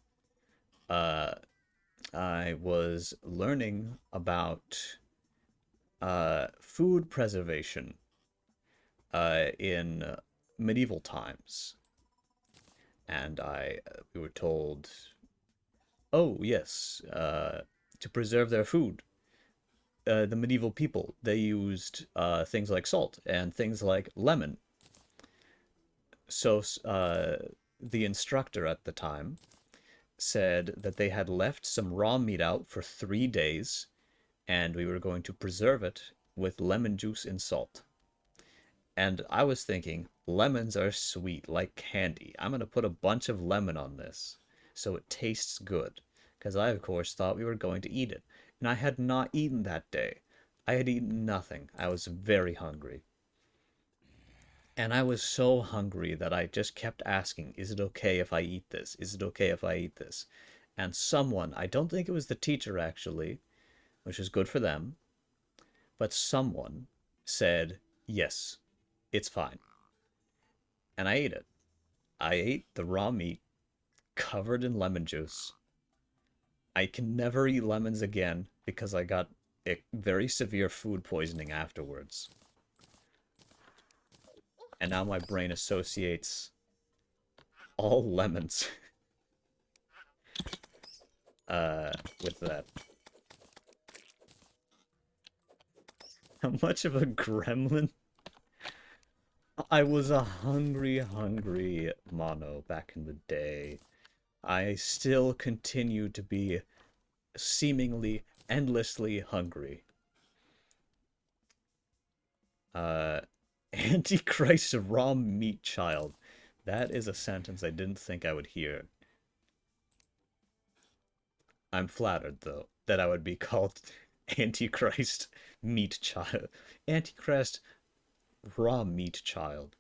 Uh, I was learning about food preservation in medieval times, and we were told, oh yes, to preserve their food. The medieval people, they used things like salt and things like lemon. So the instructor at the time said that they had left some raw meat out for 3 days, and we were going to preserve it with lemon juice and salt. And I was thinking, lemons are sweet, like candy. I'm going to put a bunch of lemon on this so it tastes good. Because I, of course, thought we were going to eat it. And I had not eaten that day. I had eaten nothing. I was very hungry. And I was so hungry that I just kept asking, is it okay if I eat this? Is it okay if I eat this? And someone, I don't think it was the teacher actually, which is good for them, but someone said, yes, it's fine. and I ate it. I ate the raw meat covered in lemon juice. I can never eat lemons again because I got very severe food poisoning afterwards. And now my brain associates all lemons with that. How much of a gremlin? I was a hungry, hungry mono back in the day. I still continue to be seemingly endlessly hungry. Uh, Antichrist raw meat child. That is a sentence I didn't think I would hear. I'm flattered, though, that I would be called Antichrist meat child. Antichrist raw meat child.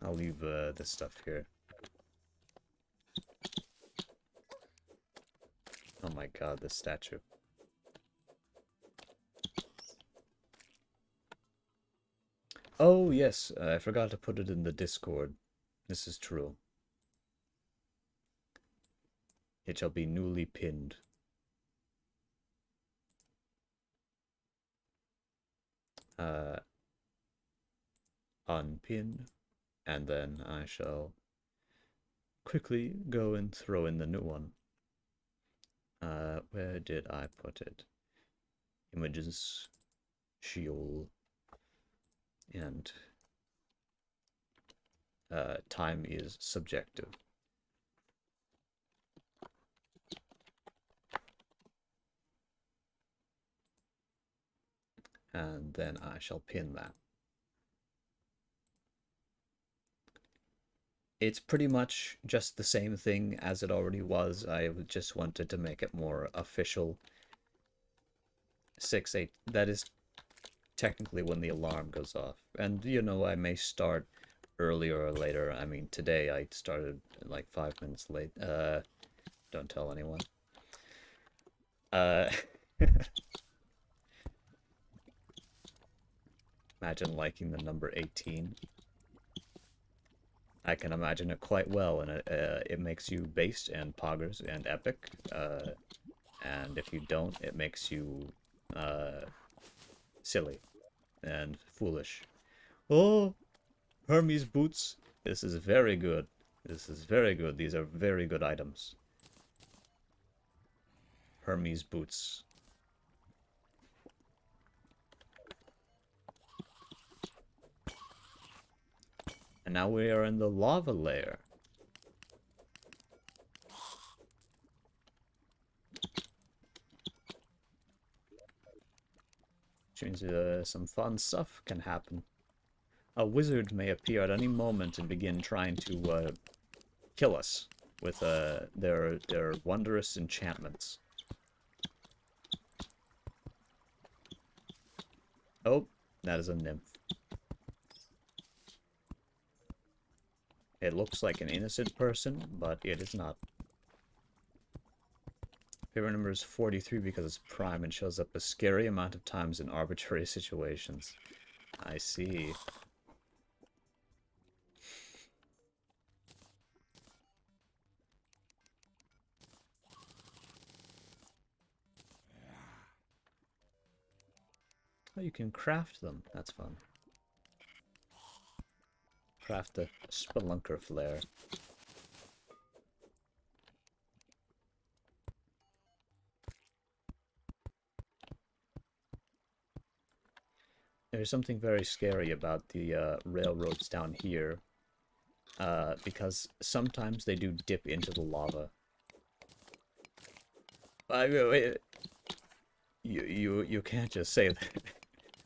I'll leave this stuff here. Oh my god, this statue. Oh, yes, I forgot to put it in the Discord. This is true. It shall be newly pinned. Unpin, and then I shall quickly go and throw in the new one. Where did I put it? Images, Sheol, and time is subjective. And then I shall pin that. It's pretty much just the same thing as it already was. I just wanted to make it more official. 6-8, that is technically when the alarm goes off. And, you know, I may start earlier or later. I mean, today I started like 5 minutes late. Don't tell anyone. Imagine liking the number 18. I can imagine it quite well, and it makes you based and poggers and epic. And if you don't, it makes you silly and foolish. Oh, Hermes boots. This is very good. This is very good. These are very good items. Hermes boots. And now we are in the lava layer. Which means some fun stuff can happen. A wizard may appear at any moment and begin trying to kill us with their wondrous enchantments. Oh, that is a nymph. It looks like an innocent person, but it is not. Favorite number is 43 because it's prime and shows up a scary amount of times in arbitrary situations. I see. Oh, you can craft them. That's fun. Craft a spelunker flare. There's something very scary about the railroads down here, because sometimes they do dip into the lava. Wait, you can't just say that.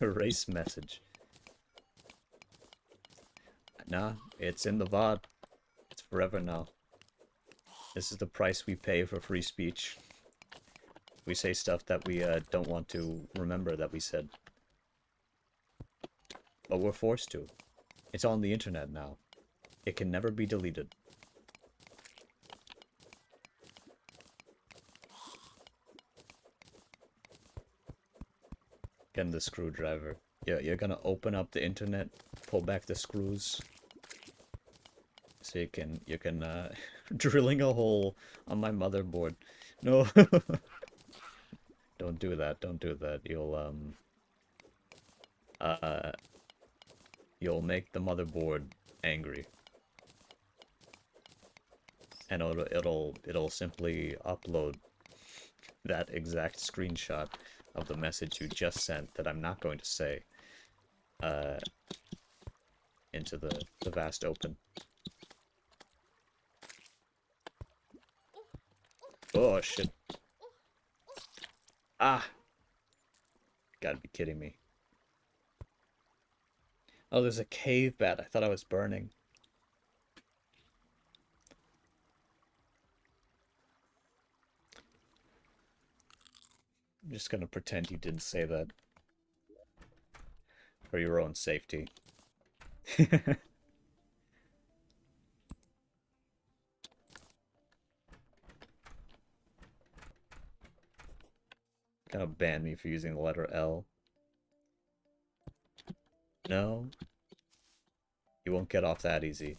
Erase message. Nah, it's in the VOD. It's forever now. This is the price we pay for free speech. We say stuff that we don't want to remember that we said. But we're forced to. It's on the internet now. It can never be deleted. Getting the screwdriver. Yeah, you're gonna open up the internet, pull back the screws, so you can drilling a hole on my motherboard. No, don't do that. Don't do that. Uh you'll make the motherboard angry, and it'll simply upload that exact screenshot of the message you just sent that I'm not going to say uh into the vast open. Oh shit. Ah, gotta be kidding me. Oh, there's a cave bat. I thought I was burning. I'm just gonna pretend you didn't say that for your own safety. Gonna ban me for using the letter L. No, you won't get off that easy.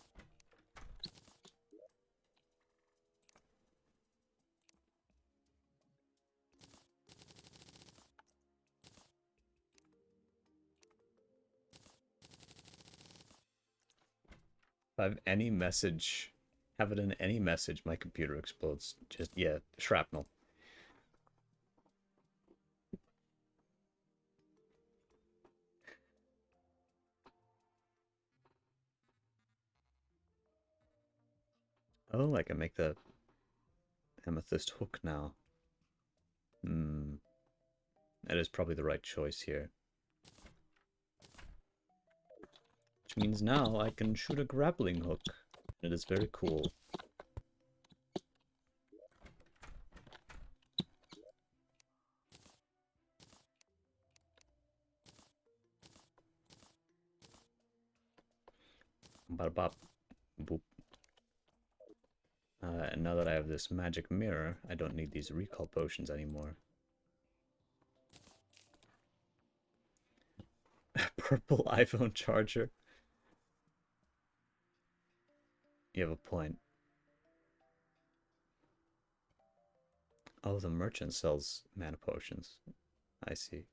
If I have any message, have it in any message, my computer explodes. Just, yeah, shrapnel. Oh, I can make the amethyst hook now. Hmm, that is probably the right choice here. Which means now I can shoot a grappling hook. It is very cool. Bada bop. Boop. And now that I have this magic mirror, I don't need these recall potions anymore. Purple iPhone charger. You have a point. Oh, the merchant sells mana potions. I see.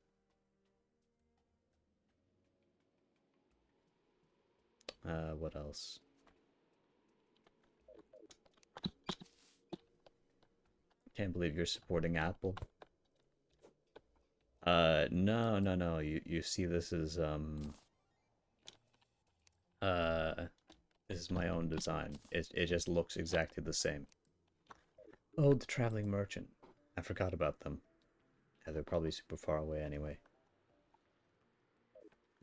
What else? Can't believe you're supporting Apple. No, no, no. You see, uh, this is my own design. It just looks exactly the same. Oh, the traveling merchant. I forgot about them. Yeah, they're probably super far away anyway.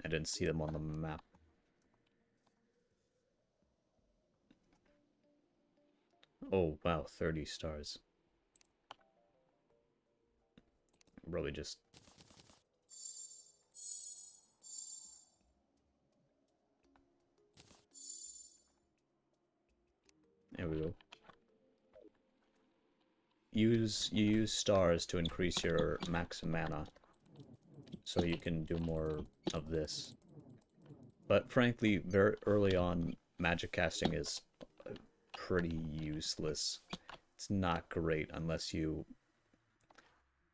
I didn't see them on the map. Oh, wow, 30 stars. Probably just... There we go. You use stars to increase your max mana, so you can do more of this. But frankly, very early on, magic casting is pretty useless. It's not great unless you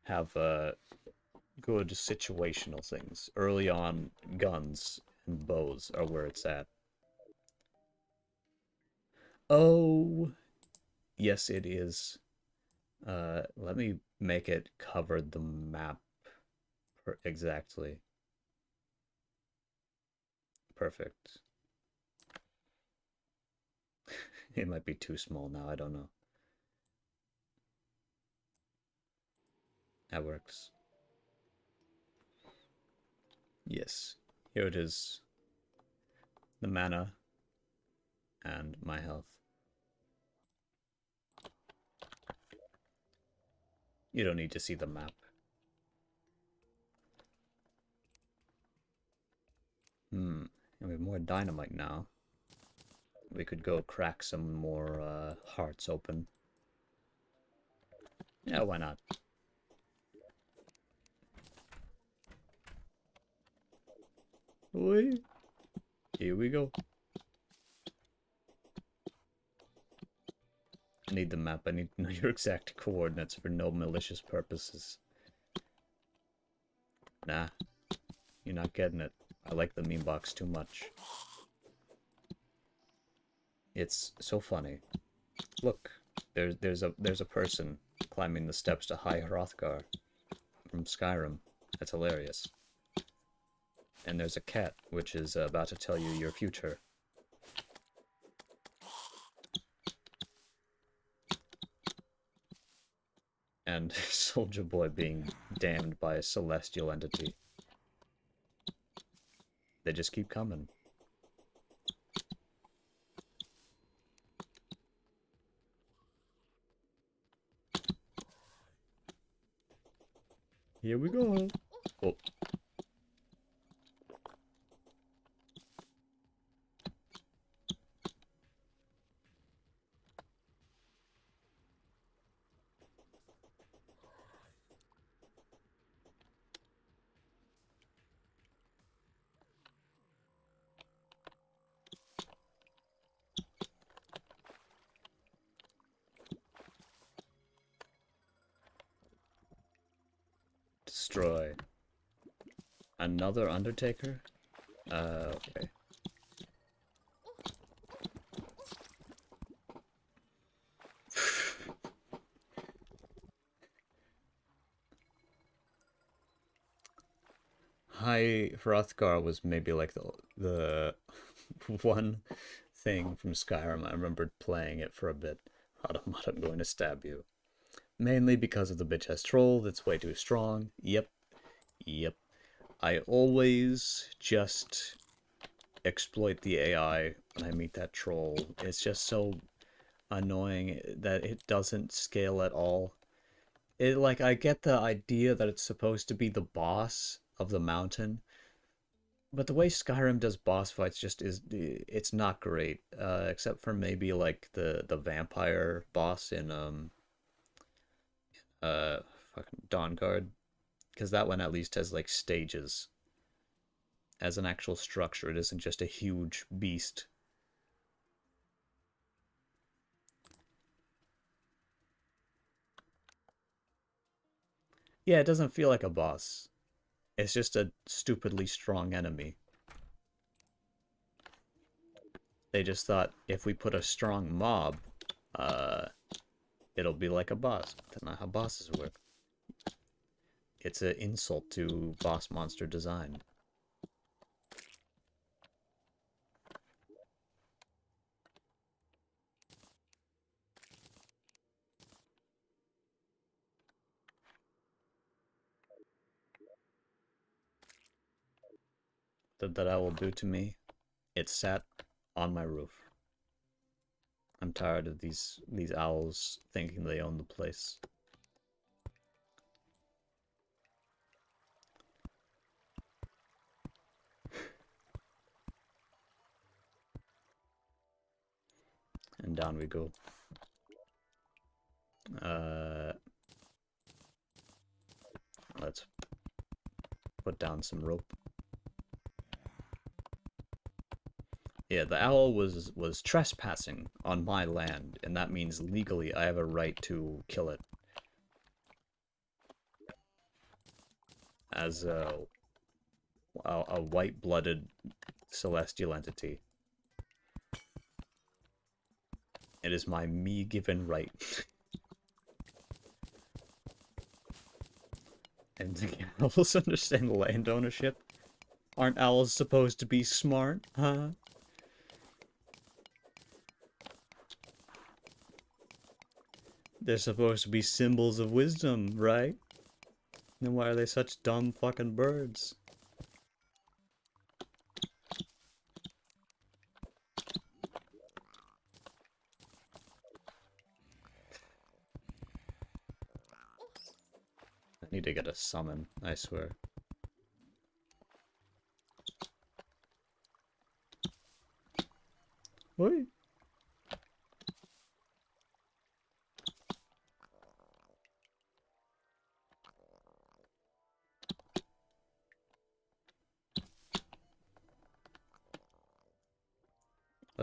have good situational things. Early on, guns and bows are where it's at. Oh, yes, it is. Let me make it cover the map exactly. Perfect. It might be too small now, I don't know. That works. Yes, here it is. The mana and my health. You don't need to see the map. And we have more dynamite now. We could go crack some more hearts open. Yeah, why not? Oi. Here we go. I need the map. I need to know your exact coordinates for no malicious purposes. Nah, you're not getting it. I like the meme box too much. It's so funny. Look, there's a person climbing the steps to High Hrothgar from Skyrim. That's hilarious. And there's a cat which is about to tell you your future. And Soldier Boy being damned by a celestial entity. They just keep coming. Here we go. Oh. Destroy. Another Undertaker? Okay. High Hrothgar was maybe like the one thing from Skyrim I remembered playing it for a bit. Automata, I'm going to stab you. Mainly because of the bitch ass troll that's way too strong. Yep. Yep. I always just exploit the AI when I meet that troll. It's just so annoying that it doesn't scale at all. It, like, I get the idea that it's supposed to be the boss of the mountain, but the way Skyrim does boss fights just is, it's not great. Except for maybe like the vampire boss in uh fucking Dawnguard, because that one at least has like stages as an actual structure. It isn't just a huge beast. Yeah, it doesn't feel like a boss. It's just a stupidly strong enemy. They just thought if we put a strong mob, uh, it'll be like a boss. That's not how bosses work. It's an insult to boss monster design. That owl will do to me. It sat on my roof. I'm tired of these owls thinking they own the place. And down we go. Let's put down some rope. Yeah, the owl was trespassing on my land, and that means legally I have a right to kill it. As a white-blooded celestial entity. It is my me-given right. And the owls understand land ownership? Aren't owls supposed to be smart, huh? They're supposed to be symbols of wisdom, right? Then why are they such dumb fucking birds? I need to get a summon, I swear. Oi.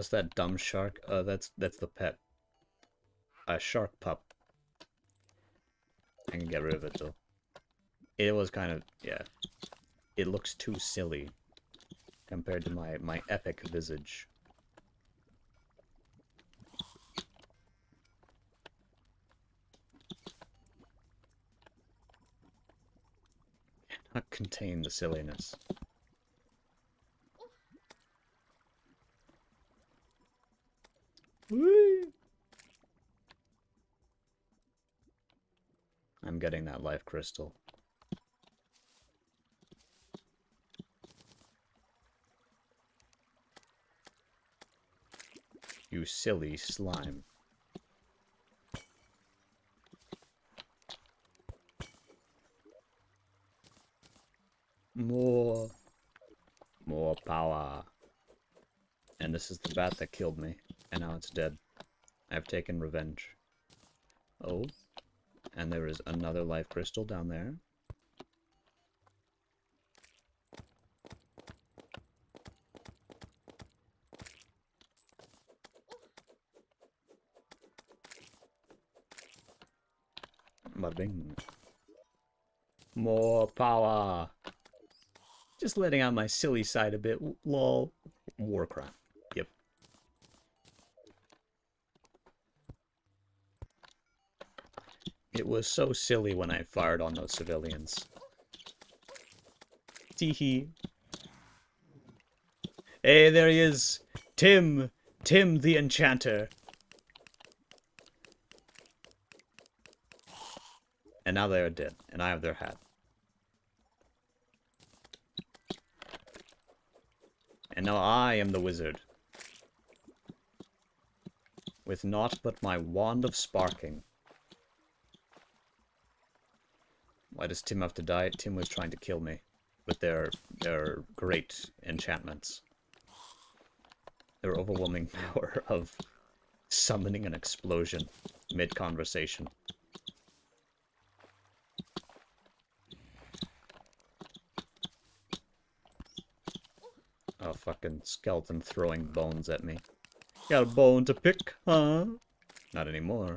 What's that dumb shark? That's the pet. A shark pup. I can get rid of it though. It was kind of, yeah. It looks too silly compared to my epic visage. Cannot contain the silliness. Whee! I'm getting that life crystal. You silly slime. More power. And this is the bat that killed me, and now it's dead. I've taken revenge. Oh, and there is another life crystal down there. Bada bing. More power. Just letting out my silly side a bit. Lol. War crime. Yep. It was so silly when I fired on those civilians. Teehee. Hey, there he is. Tim. Tim the Enchanter. And now they are dead, and I have their hat. And now I am the wizard. With naught but my wand of sparking. Why does Tim have to die? Tim was trying to kill me with their great enchantments. Their overwhelming power of summoning an explosion mid-conversation. Oh, fucking skeleton throwing bones at me. Got a bone to pick, huh? Not anymore.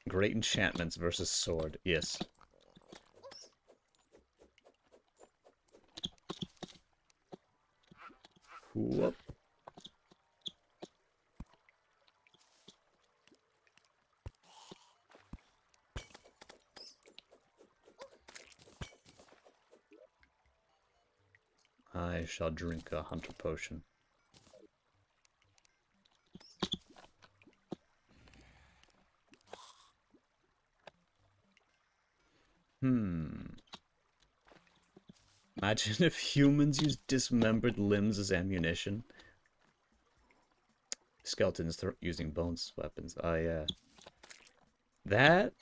Great enchantments versus sword. Yes. Whoop. I shall drink a hunter potion. Imagine if humans used dismembered limbs as ammunition. Skeletons using bones as weapons. Oh, yeah. That...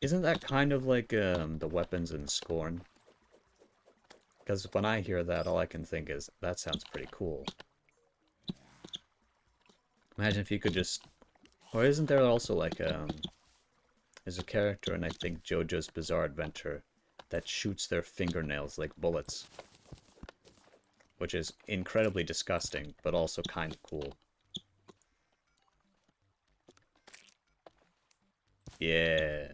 Isn't that kind of like the weapons in Scorn? Because when I hear that, all I can think is, that sounds pretty cool. Imagine if you could just... Or isn't there also like there's a character in, I think, JoJo's Bizarre Adventure that shoots their fingernails like bullets. Which is incredibly disgusting, but also kind of cool. Yeah.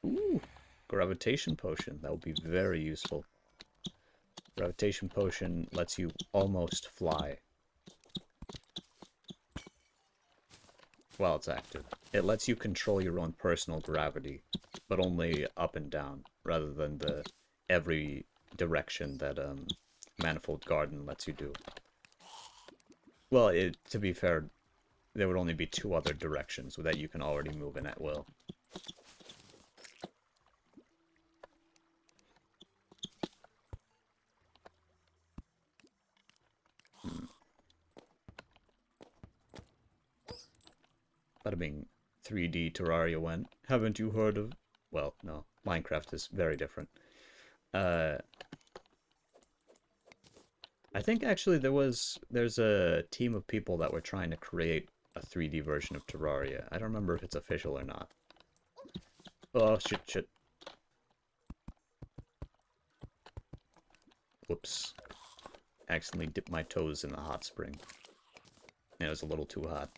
Ooh, gravitation potion. That would be very useful. Gravitation potion lets you almost fly. While it's active. It lets you control your own personal gravity, but only up and down, rather than the every direction that Manifold Garden lets you do. Well, to be fair, there would only be 2 other directions that you can already move in at will. Bada bing. 3D Terraria went. Haven't you heard of... Well, no. Minecraft is very different. I think actually there's a team of people that were trying to create a 3D version of Terraria. I don't remember if it's official or not. Oh, shit. Whoops. Accidentally dipped my toes in the hot spring. And it was a little too hot.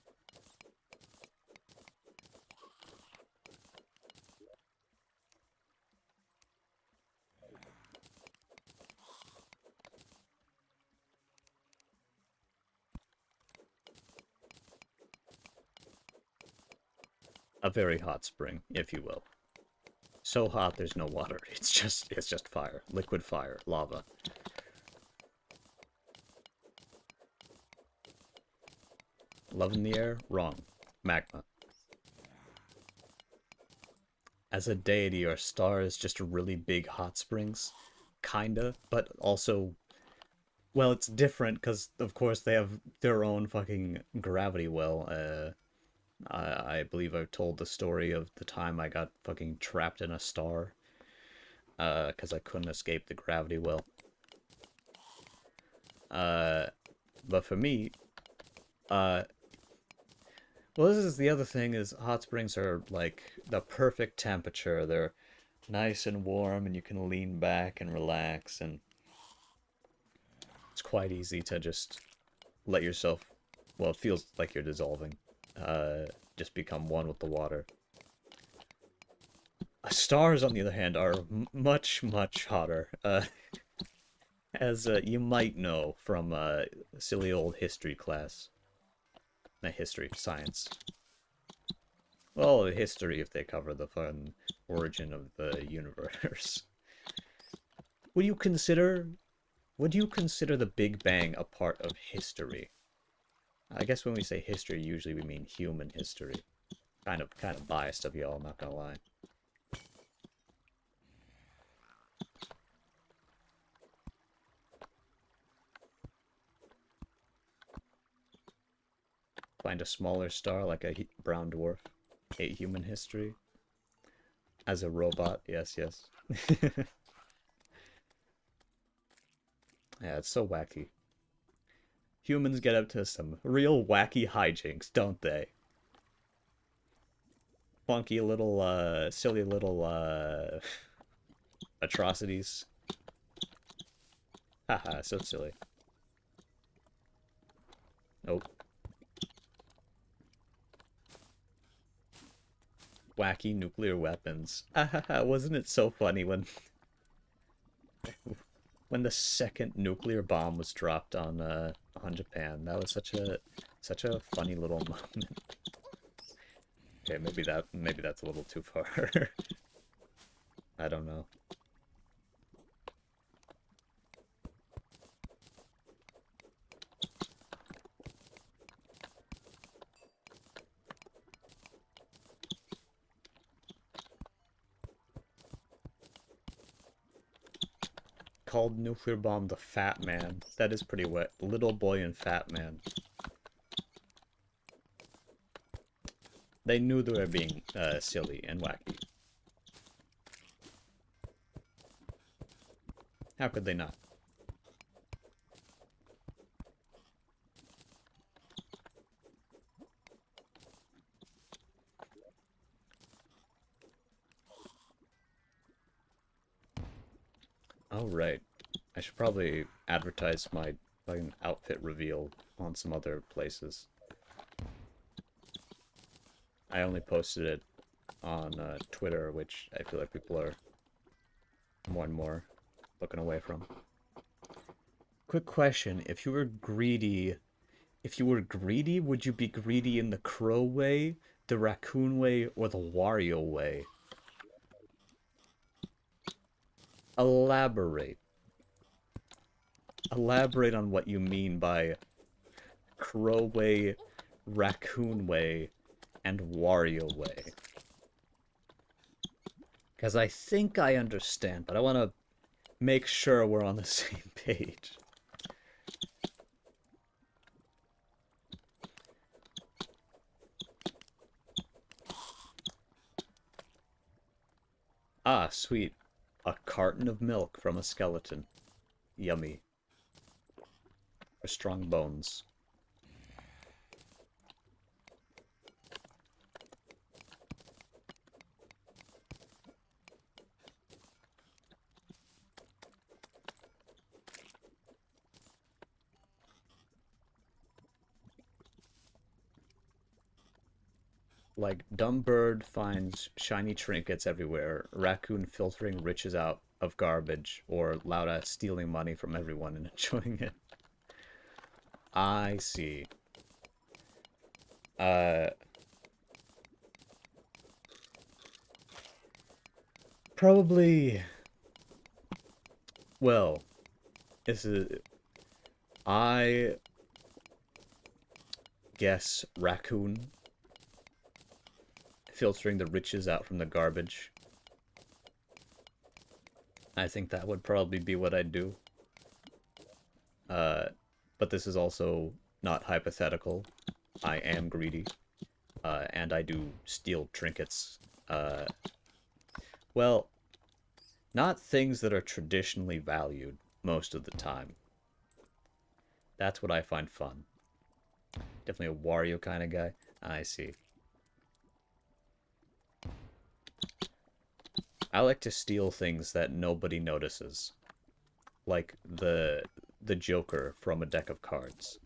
A very hot spring, if you will. So hot there's no water. It's just fire. Liquid fire. Lava. Love in the air? Wrong. Magma. As a deity, our star is just really big hot springs. Kinda, but also... Well, it's different, because, of course, they have their own fucking gravity well. I believe I've told the story of the time I got fucking trapped in a star. Because I couldn't escape the gravity well. But for me, well, this is the other thing, is hot springs are, like, the perfect temperature. They're nice and warm, and you can lean back and relax, and it's quite easy to just let yourself, well, it feels like you're dissolving, just become one with the water. Stars, on the other hand, are much, much hotter, as you might know from silly old history class. Not history, science. Well, history if they cover the fun origin of the universe. Would you consider the Big Bang a part of history? I guess when we say history, usually we mean human history. Kind of biased of y'all, not gonna lie. Find a smaller star like a brown dwarf. Hate human history. As a robot, yes, yes. Yeah, it's so wacky. Humans get up to some real wacky hijinks, don't they? Funky little, silly little, atrocities. Haha, so silly. Nope. Wacky nuclear weapons. Ahaha, wasn't it so funny when the second nuclear bomb was dropped on Japan? That was such a funny little moment. Okay, maybe that's a little too far. I don't know. Called nuclear bomb the Fat Man. That is pretty wet. Little boy and Fat Man. They knew they were being silly and wacky. How could they not? Oh, right. I should probably advertise my fucking outfit reveal on some other places. I only posted it on Twitter, which I feel like people are more and more looking away from. Quick question, if you were greedy, would you be greedy in the crow way, the raccoon way, or the Wario way? Elaborate. Elaborate on what you mean by crow way, raccoon way, and Wario way. Because I think I understand, but I want to make sure we're on the same page. Ah, sweet. A carton of milk from a skeleton. Yummy. For strong bones. like dumb bird finds shiny trinkets everywhere, raccoon filtering riches out of garbage, or Lauda stealing money from everyone and enjoying it. I see. Uh, probably. Well, this is. I guess raccoon filtering the riches out from the garbage. I think that would probably be what I'd do. Uh, but this is also not hypothetical. I am greedy, and I do steal trinkets. Uh, well, not things that are traditionally valued most of the time. That's what I find fun. Definitely a Wario kind of guy. I see. I like to steal things that nobody notices, like the Joker from a deck of cards.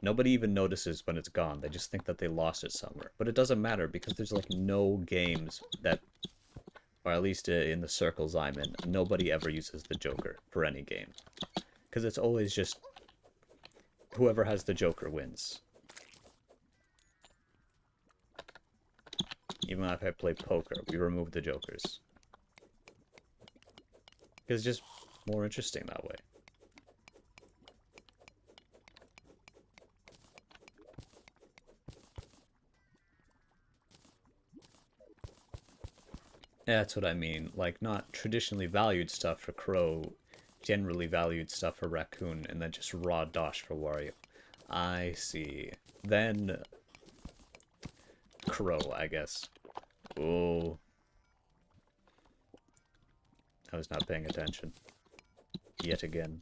Nobody even notices when it's gone. They just think that they lost it somewhere. But it doesn't matter because there's like no games that, or at least in the circles I'm in, nobody ever uses the Joker for any game. Because it's always just whoever has the Joker wins. Even if I play poker, we remove the Jokers. Because it's just more interesting that way. Yeah, that's what I mean. Like, not traditionally valued stuff for Crow, generally valued stuff for Raccoon, and then just raw dosh for Wario. I see. Then Crow, I guess. Oh, I was not paying attention. Yet again.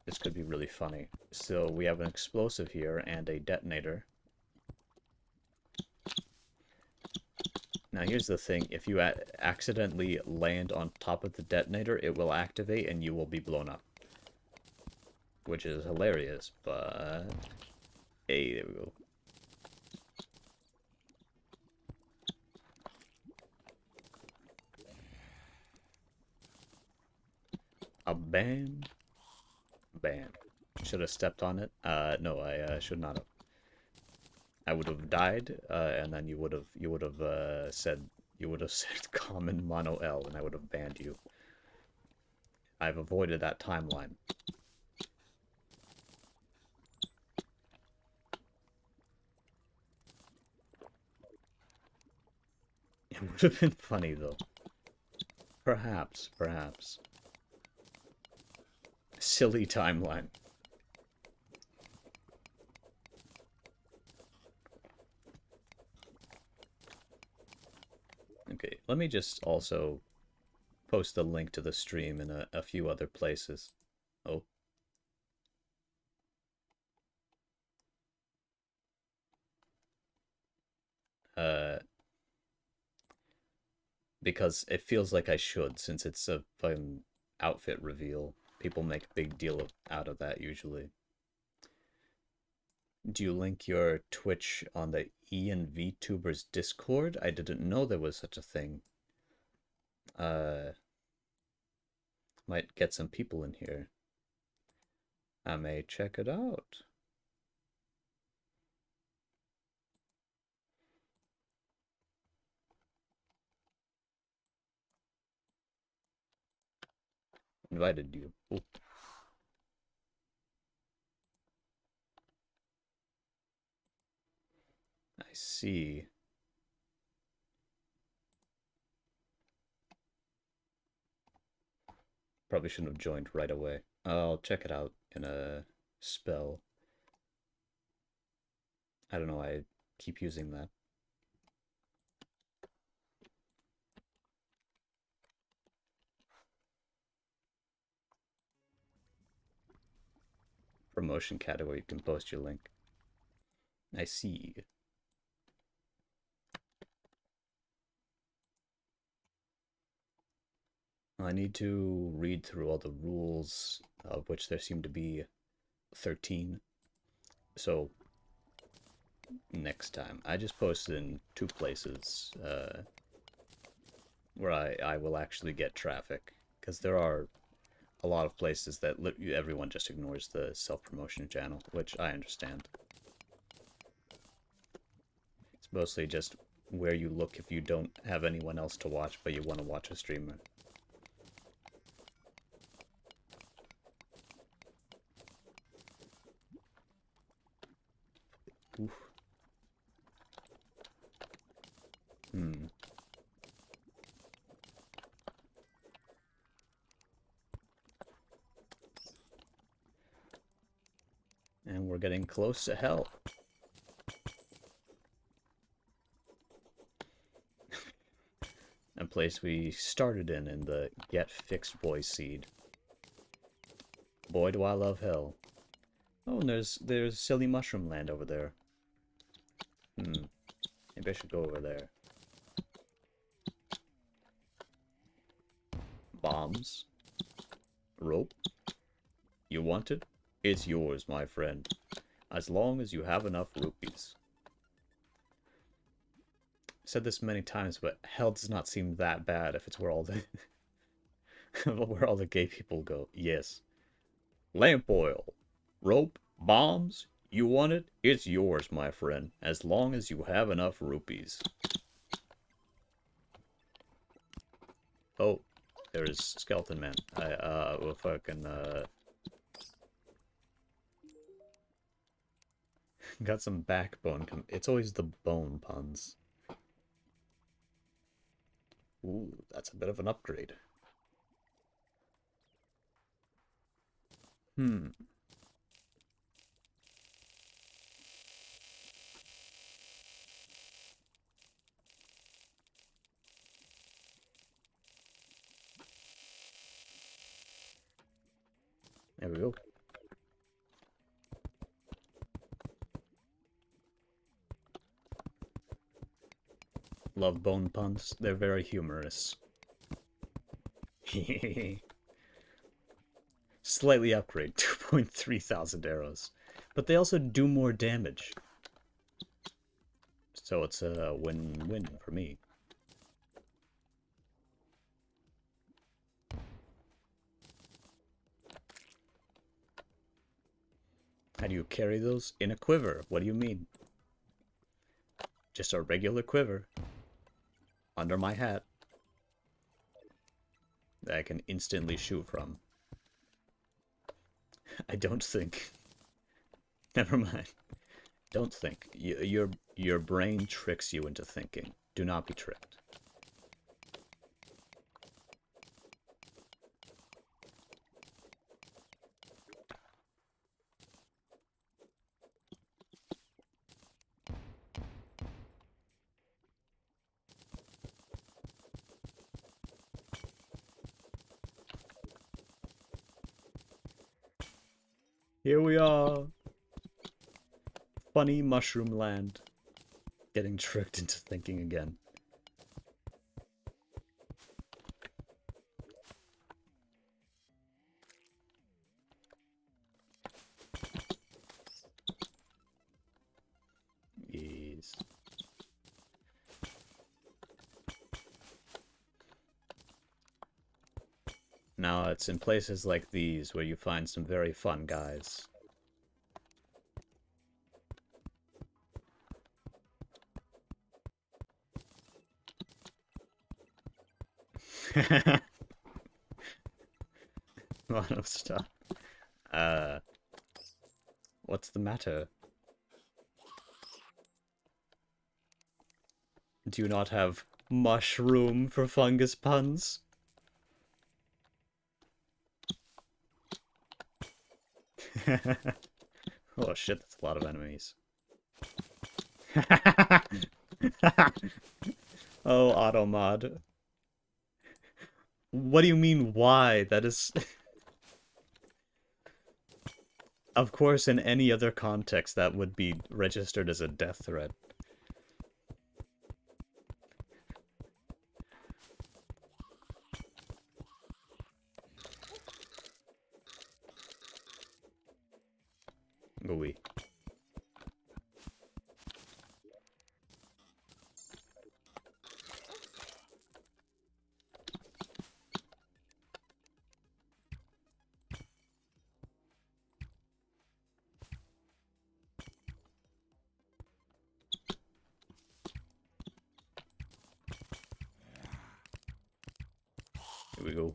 This could be really funny. So we have an explosive here and a detonator. Now here's the thing, if you accidentally land on top of the detonator, it will activate and you will be blown up. Which is hilarious, but... Hey, there we go. A bam. Bam. Should have stepped on it. No, I should not have. I would have died, and then you would have said common mono L, and I would have banned you. I've avoided that timeline. It would have been funny though. Perhaps, perhaps. Silly timeline. Okay, let me just also post the link to the stream in a few other places. Oh. Because it feels like I should, since it's a fun outfit reveal. People make a big deal out of that usually. Do you link your Twitch on the ENVTubers Discord? I didn't know there was such a thing. Might get some people in here. I may check it out. Invited you. Ooh. I see. Probably shouldn't have joined right away. I'll check it out in a spell. I don't know, I keep using that. Promotion category, you can post your link. I see. I need to read through all the rules, of which there seem to be 13. So next time, I just posted in 2 places where I will actually get traffic, because there are a lot of places that everyone just ignores the self-promotion channel, which I understand. It's mostly just where you look if you don't have anyone else to watch, but you want to watch a streamer. Oof. Hmm. And we're getting close to hell. A place we started in the Get Fixed Boy seed. Boy, do I love hell. Oh, and there's Silly Mushroom Land over there. Maybe I should go over there. Bombs. Rope. You want it? It's yours, my friend. As long as you have enough rupees. I've said this many times, but hell does not seem that bad if it's where all the where all the gay people go. Yes. Lamp oil. Rope. Bombs. You want it? It's yours, my friend. As long as you have enough rupees. Oh, there's Skeleton Man. Well, fucking, got some backbone. It's always the bone puns. Ooh, that's a bit of an upgrade. Hmm. There we go. Love bone puns. They're very humorous. Slightly upgrade. 2.3 thousand arrows. But they also do more damage. So it's a win-win for me. How do you carry those? In a quiver. What do you mean? Just a regular quiver. Under my hat. That I can instantly shoot from. I don't think. Never mind. Don't think. Your brain tricks you into thinking. Do not be tricked. Here we are. Funny Mushroom Land. Getting tricked into thinking again. Yes. Now it's in places like these where you find some very fun guys. Lot of stuff. What's the matter? Do you not have mushroom for fungus puns? Oh shit, that's a lot of enemies. Oh, Automod. What do you mean, why? That is... Of course, in any other context, that would be registered as a death threat. Ooh-wee. Here we go.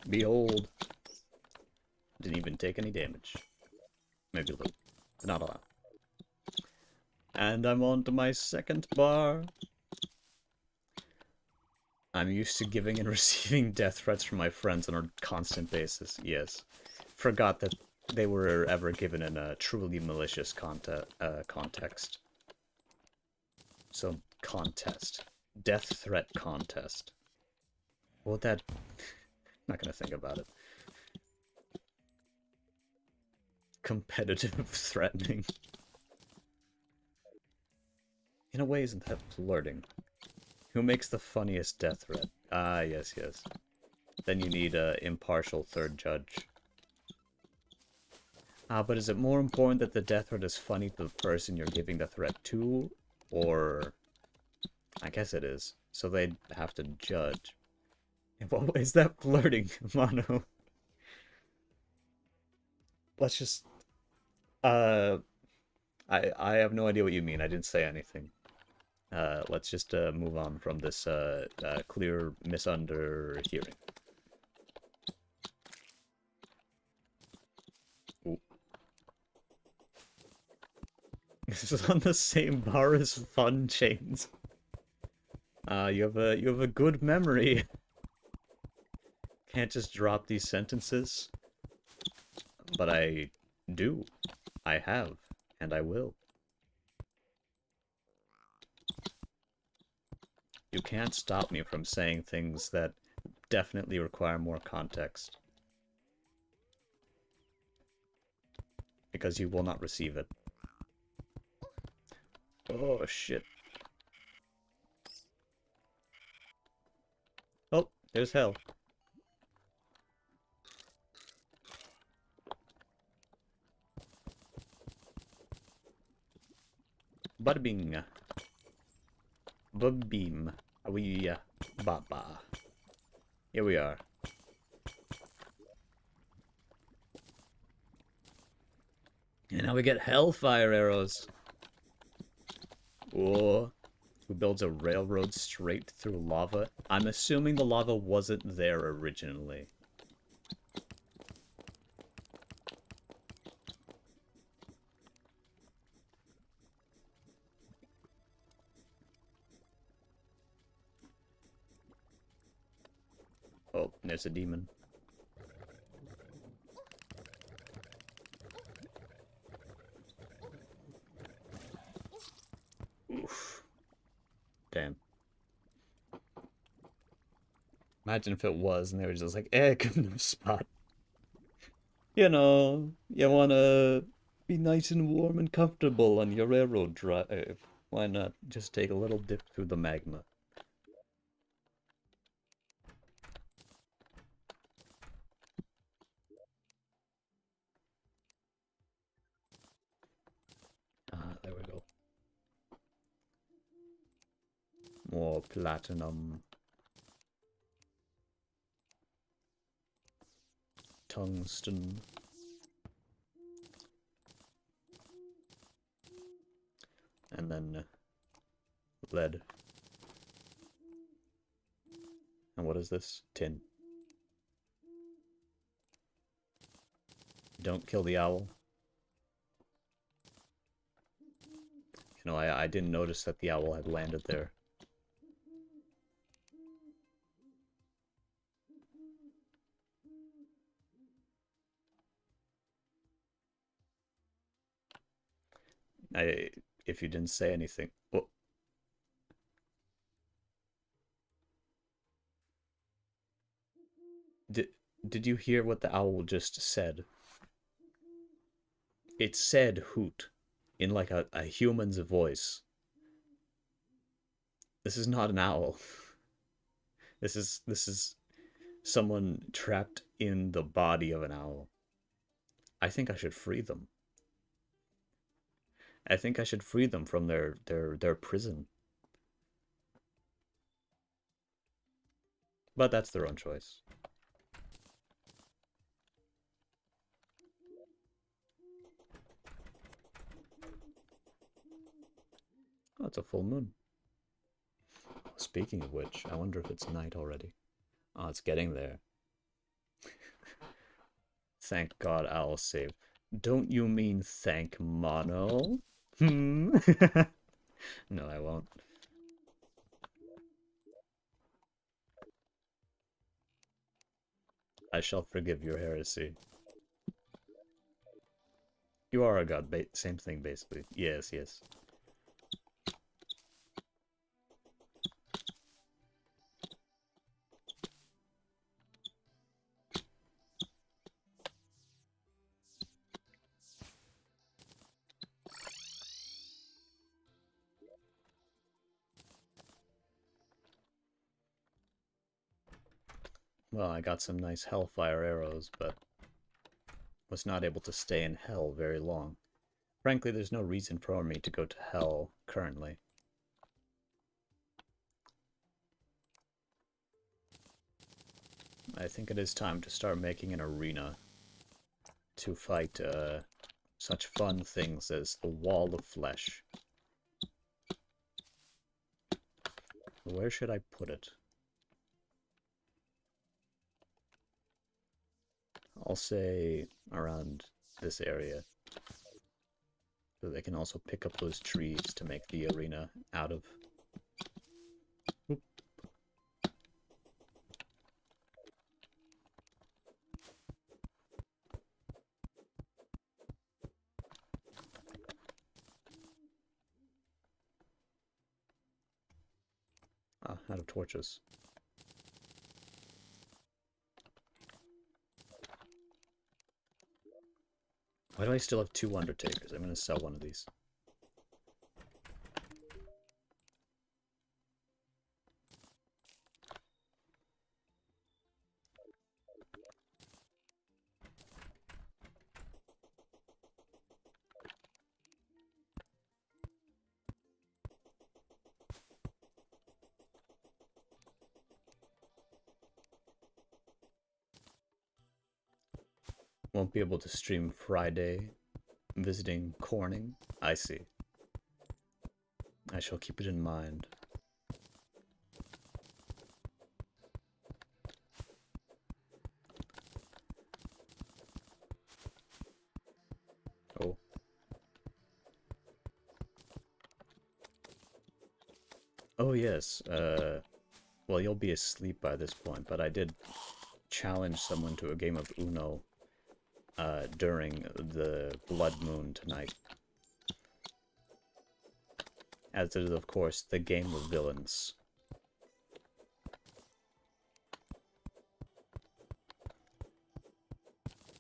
Behold. Didn't even take any damage. Maybe a little, but not a lot. And I'm on to my second bar. I'm used to giving and receiving death threats from my friends on a constant basis. Yes. Forgot that they were ever given in a truly malicious context. So, contest. Death threat contest. What would that... Not gonna think about it. Competitive threatening. In a way, isn't that flirting? Who makes the funniest death threat? Ah, yes, yes. Then you need an impartial third judge. Ah, but is it more important that the death threat is funny to the person you're giving the threat to? Or... I guess it is. So they'd have to judge. In what way is that flirting, Mono? Let's just... I have no idea what you mean. I didn't say anything. Let's just move on from this clear misunderhearing. Ooh. This is on the same bar as Fun Chains. You have a good memory. Can't just drop these sentences. But I do. I have, and I will. You can't stop me from saying things that definitely require more context. Because you will not receive it. Oh, shit. Oh, there's hell. Bada bing. Ba-beam. We Baba. Here we are. And now we get hellfire arrows. Whoa. Who builds a railroad straight through lava? I'm assuming the lava wasn't there originally. Oh, there's a demon. Oof. Damn. Imagine if it was and they were just like, good enough spot. You know, you wanna be nice and warm and comfortable on your railroad drive. Why not just take a little dip through the magma? Ah, there we go. More platinum. Tungsten. And then lead. And what is this? Tin. Don't kill the owl. You know, I didn't notice that the owl had landed there. If you didn't say anything. Oh. Did you hear what the owl just said? It said hoot in like a human's voice. This is not an owl. This is someone trapped in the body of an owl. I think I should free them. I think I should free them from their prison. But that's their own choice. Oh, it's a full moon. Speaking of which, I wonder if it's night already. Oh, it's getting there. Thank God Owl saved. Don't you mean thank Mono? Hmm? No, I won't. I shall forgive your heresy. You are a god, same thing basically. Yes, yes. Well, I got some nice hellfire arrows, but was not able to stay in hell very long. Frankly, there's no reason for me to go to hell currently. I think it is time to start making an arena to fight such fun things as the Wall of Flesh. Where should I put it? I'll say around this area. So they can also pick up those trees to make the arena out of. Oop. Ah, out of torches. Why do I still have 2 Undertakers? I'm going to sell one of these. Won't be able to stream Friday. Visiting Corning. I see. I shall keep it in mind. Oh. Oh yes, well, you'll be asleep by this point, but I did challenge someone to a game of Uno during the Blood Moon tonight. As it is, of course, the game of villains.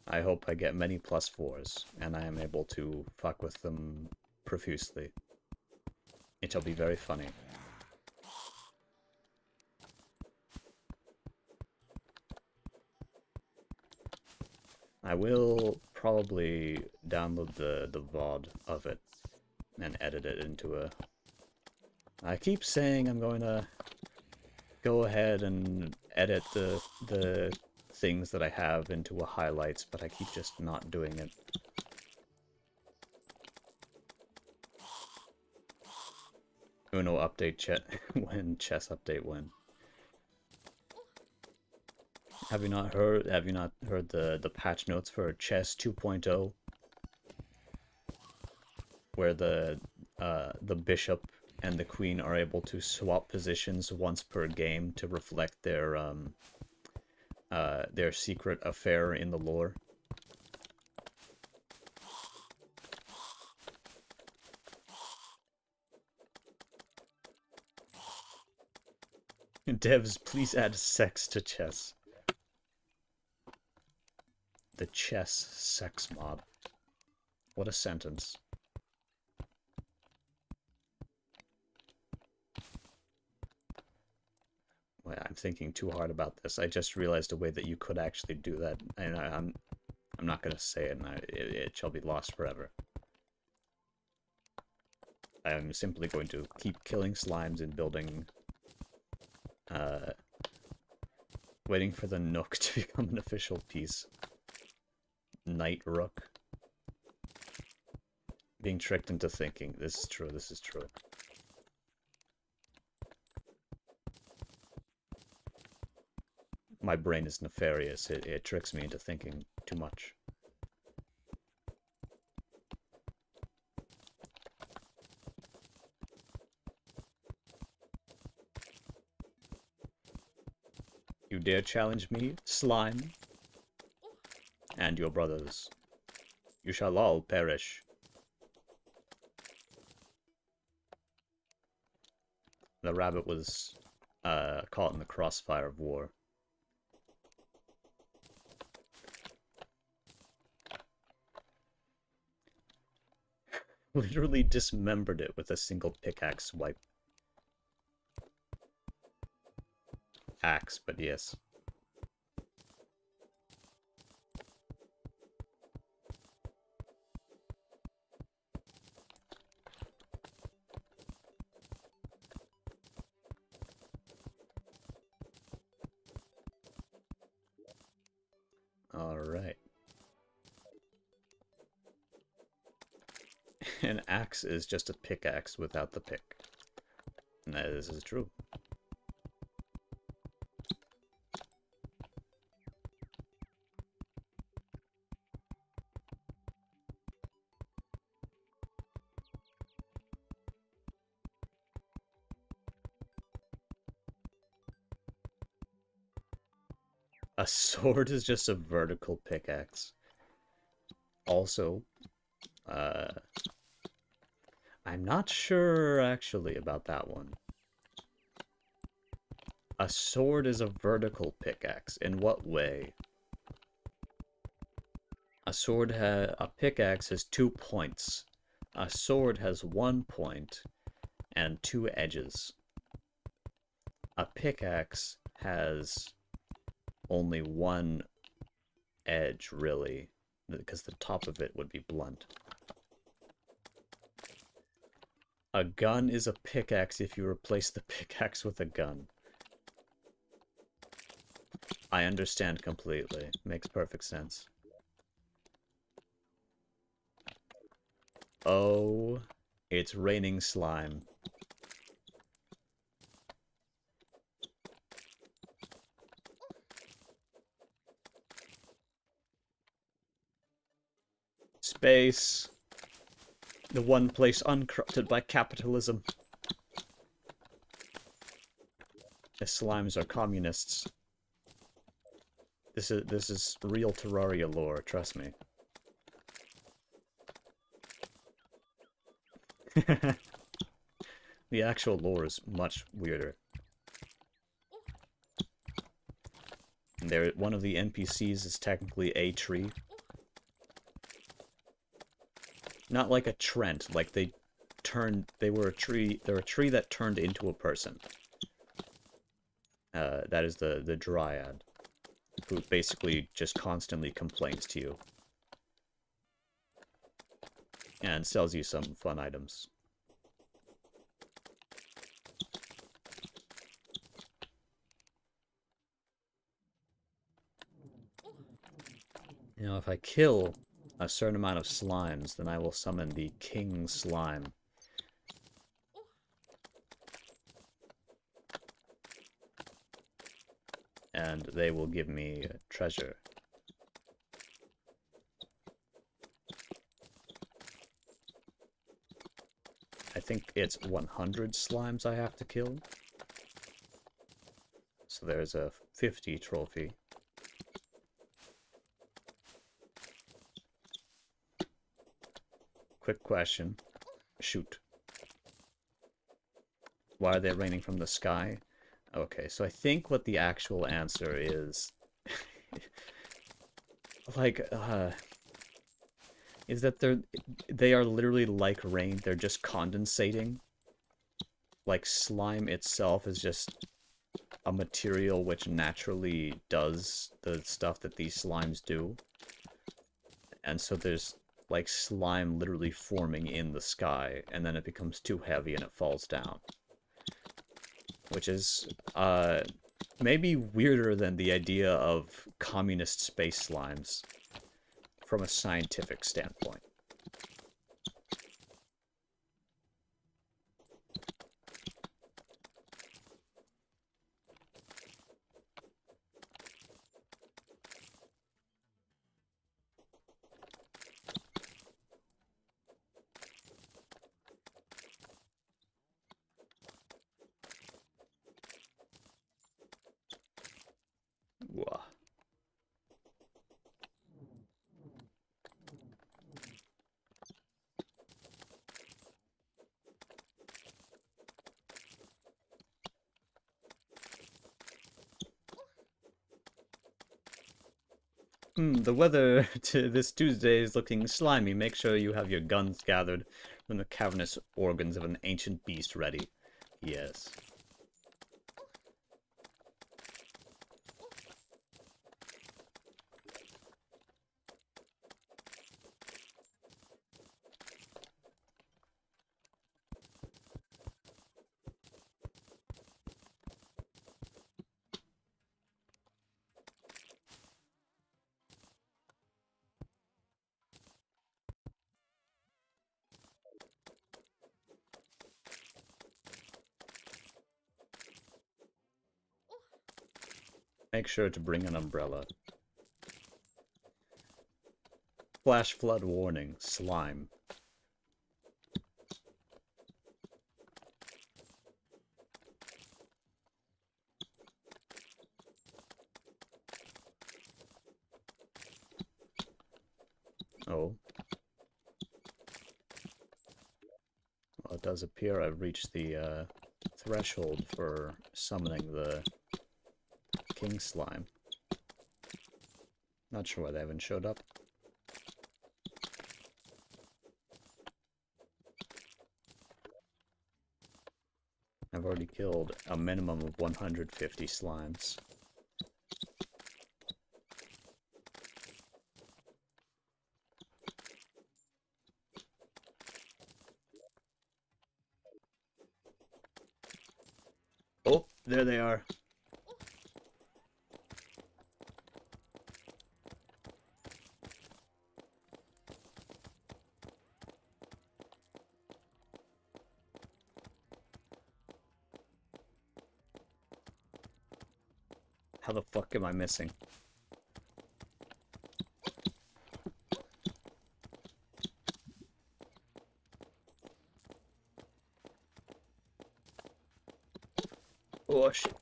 I hope I get many +4s, and I am able to fuck with them profusely. It shall be very funny. I will probably download the VOD of it and edit it into a... I keep saying I'm going to go ahead and edit the things that I have into a highlights, but I keep just not doing it. Uno update when, chess update when. Have you not heard the patch notes for chess 2.0? Where the bishop and the queen are able to swap positions once per game to reflect their secret affair in the lore. Devs, please add sex to chess. The chess sex mod. What a sentence. Wait, I'm thinking too hard about this. I just realized a way that you could actually do that, and I'm not gonna say it, and it shall be lost forever. I'm simply going to keep killing slimes and building, waiting for the Nook to become an official piece. Night Rook. Being tricked into thinking. This is true, this is true. My brain is nefarious. It tricks me into thinking too much. You dare challenge me, slime? And your brothers. You shall all perish. The rabbit was caught in the crossfire of war. Literally dismembered it with a single pickaxe swipe. Axe, but yes. Alright. An axe is just a pickaxe without the pick. And this is true. A sword is just a vertical pickaxe. Also, I'm not sure actually about that one. A sword is a vertical pickaxe. In what way? A pickaxe has 2 points. A sword has 1 point and 2 edges. A pickaxe has only 1 edge, really, because the top of it would be blunt. A gun is a pickaxe if you replace the pickaxe with a gun. I understand completely. Makes perfect sense. Oh, it's raining slime. Space. The one place uncorrupted by capitalism. The slimes are communists. This is real Terraria lore, trust me. The actual lore is much weirder. One of the NPCs is technically a tree. Not like a Trent, like they're a tree that turned into a person. That is the Dryad, who basically just constantly complains to you. And sells you some fun items. You know, if I kill a certain amount of slimes, then I will summon the King Slime. And they will give me treasure. I think it's 100 slimes I have to kill. So there's a 50 trophy. Quick question. Shoot. Why are they raining from the sky? Okay, so I think what the actual answer is... like, is that they are literally like rain. They're just condensating. Like, slime itself is just a material which naturally does the stuff that these slimes do. And so there's like slime literally forming in the sky, and then it becomes too heavy and it falls down. Which is maybe weirder than the idea of communist space slimes from a scientific standpoint. Wah. The weather this Tuesday is looking slimy. Make sure you have your guns gathered from the cavernous organs of an ancient beast ready. Yes. Make sure to bring an umbrella. Flash flood warning. Slime. Oh. Well, it does appear I've reached the threshold for summoning the king slime. Not sure why they haven't showed up. I've already killed a minimum of 150 slimes. Oh, there they are. How the fuck am I missing? Oh shit.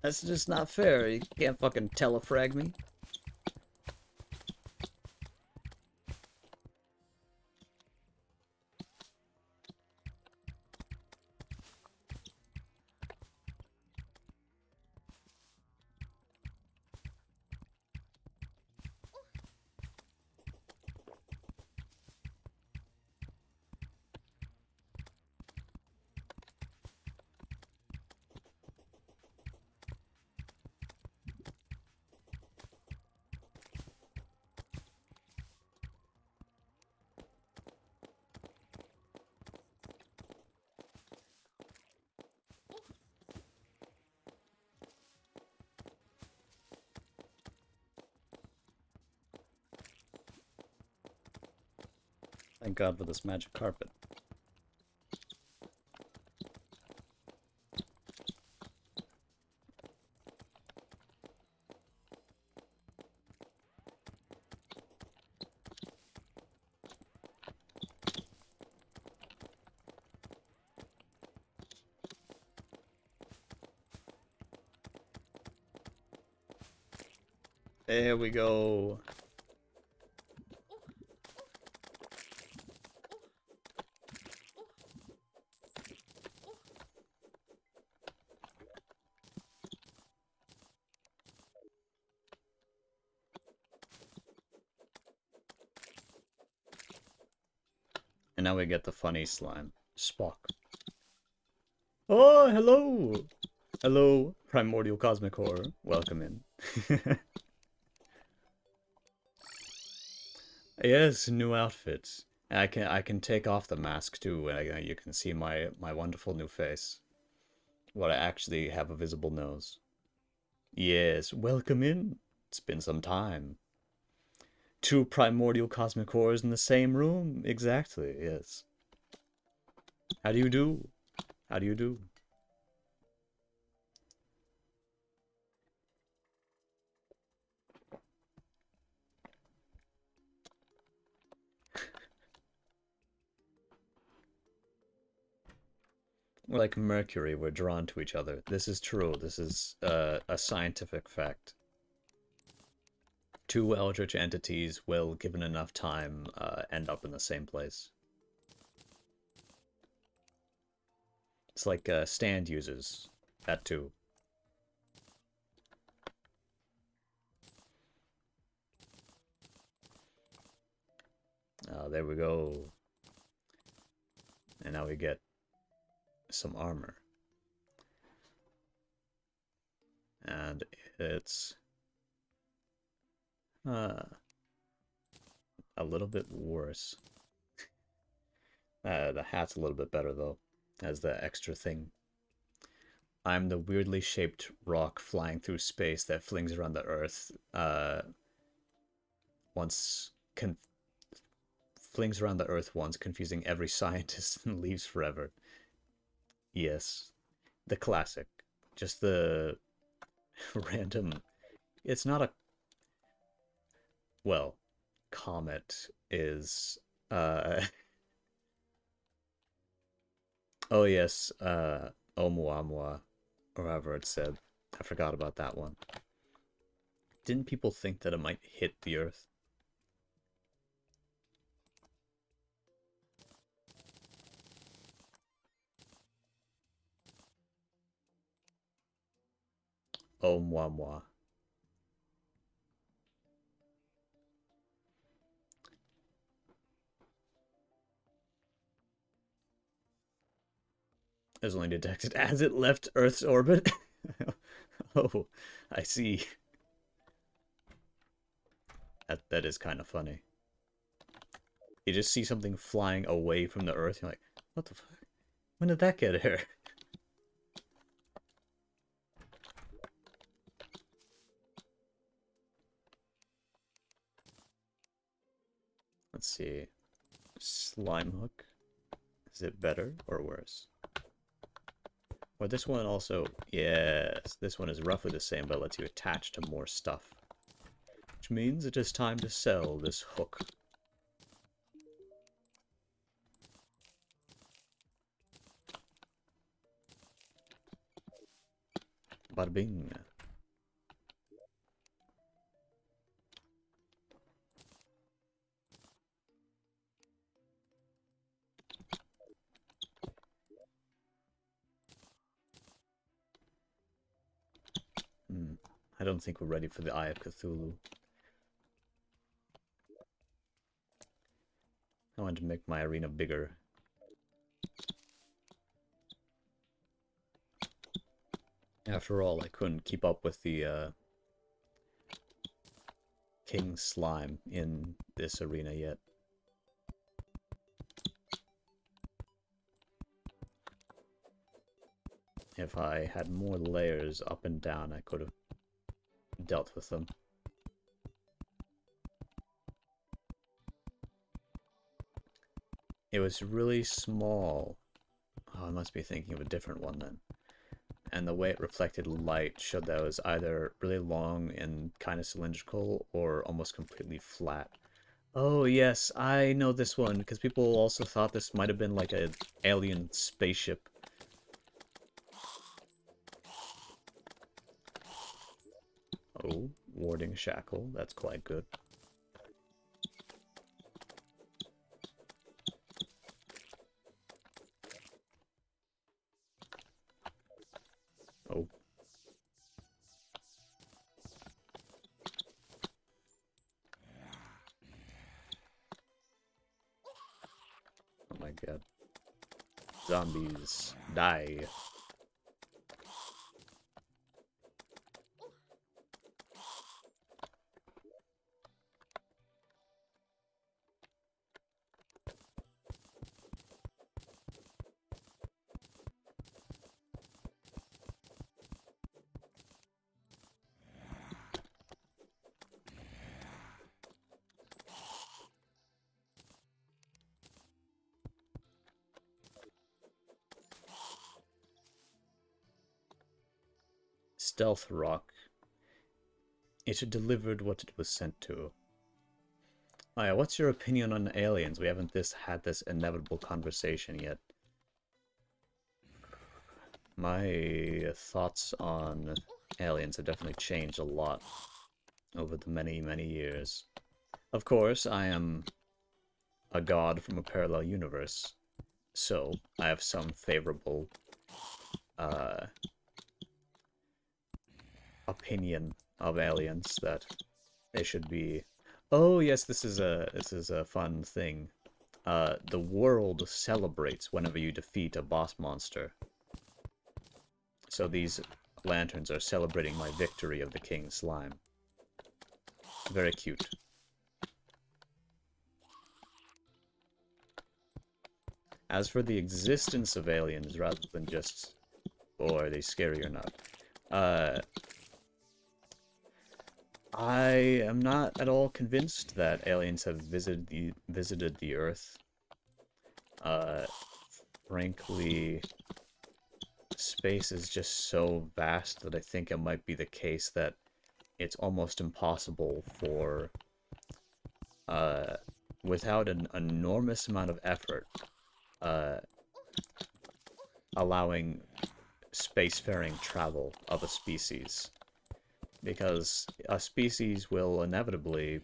That's just not fair. You can't fucking telefrag me. Thank God for this magic carpet. There we go. And now we get the funny slime. Spock. Oh, hello! Hello, Primordial Cosmic Horror. Welcome in. Yes, new outfits. I can take off the mask too, and you can see my wonderful new face. What I actually have a visible nose. Yes, welcome in. It's been some time. Two primordial cosmic horrors in the same room. Exactly, yes. How do you do? How do you do? We're like Mercury, we're drawn to each other. This is true. This is a scientific fact. Two eldritch entities will, given enough time, end up in the same place. It's like stand users. That too. There we go. And now we get some armor. And it's a little bit worse. The hat's a little bit better though, as the extra thing. I'm the weirdly shaped rock flying through space that flings around the Earth. Flings around the Earth once, confusing every scientist and leaves forever. Yes, the classic. Just the random. It's not a. Well, comet is. Oh yes, Oumuamua, or however it's said. I forgot about that one. Didn't people think that it might hit the Earth? Oumuamua. It was only detected as it left Earth's orbit. Oh, I see. That is kind of funny. You just see something flying away from the Earth, you're like, what the fuck? When did that get here? Let's see. Slime hook. Is it better or worse? Or this one also, yes, this one is roughly the same, but lets you attach to more stuff. Which means it is time to sell this hook. Bada bing. I don't think we're ready for the Eye of Cthulhu. I wanted to make my arena bigger. After all, I couldn't keep up with the King Slime in this arena yet. If I had more layers up and down, I could have dealt with them. It was really small. Oh, I must be thinking of a different one then. And the way it reflected light showed that it was either really long and kind of cylindrical or almost completely flat. Oh yes, I know this one, because people also thought this might have been like an alien spaceship. Oh, warding shackle. That's quite good. Oh. Oh my god. Zombies, die. Stealth rock. It delivered what it was sent to. Oh yeah, what's your opinion on aliens? We haven't had this inevitable conversation yet. My thoughts on aliens have definitely changed a lot over the many, many years. Of course, I am a god from a parallel universe, so I have some favorable opinion of aliens that they should be. Oh yes, this is a fun thing. The world celebrates whenever you defeat a boss monster. So these lanterns are celebrating my victory of the King Slime. Very cute. As for the existence of aliens, rather than just, oh, are they scary or not? I am not at all convinced that aliens have visited the Earth. Frankly, space is just so vast that I think it might be the case that it's almost impossible for, without an enormous amount of effort, allowing spacefaring travel of a species. Because a species will inevitably,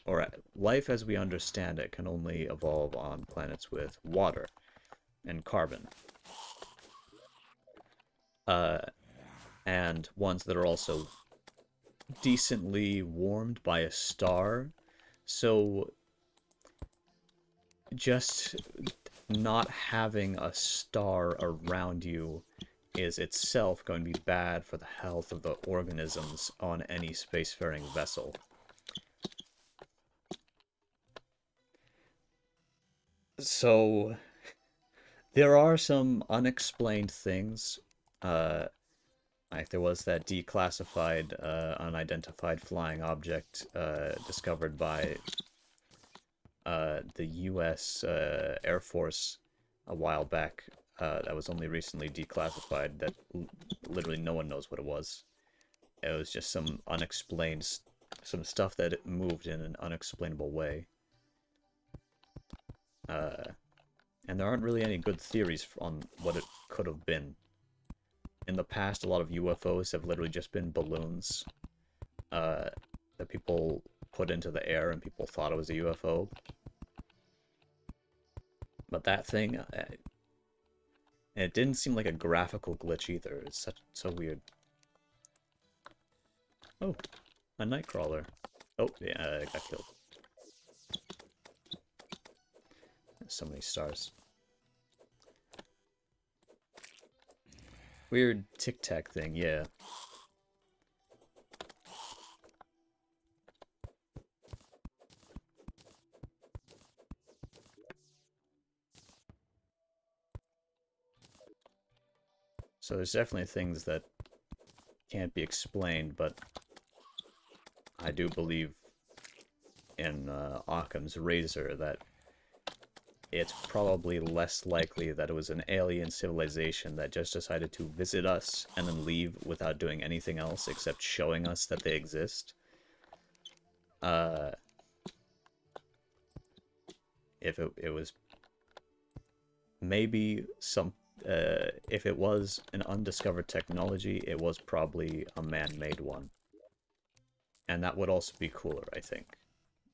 or life as we understand it, can only evolve on planets with water and carbon. And ones that are also decently warmed by a star. So just not having a star around you is itself going to be bad for the health of the organisms on any spacefaring vessel. So there are some unexplained things. Like there was that declassified, unidentified flying object discovered by the U.S. Air Force a while back. That was only recently declassified. That literally no one knows what it was. It was just some unexplained, some stuff that it moved in an unexplainable way. And there aren't really any good theories on what it could have been. In the past, a lot of UFOs have literally just been balloons that people put into the air and people thought it was a UFO. But that thing, it didn't seem like a graphical glitch either. It's so weird. Oh, a nightcrawler. Oh, yeah, I got killed. So many stars. Weird tic-tac thing, yeah. So there's definitely things that can't be explained, but I do believe in Occam's razor that it's probably less likely that it was an alien civilization that just decided to visit us and then leave without doing anything else except showing us that they exist. If it was maybe some, if it was an undiscovered technology, it was probably a man-made one. And that would also be cooler, I think.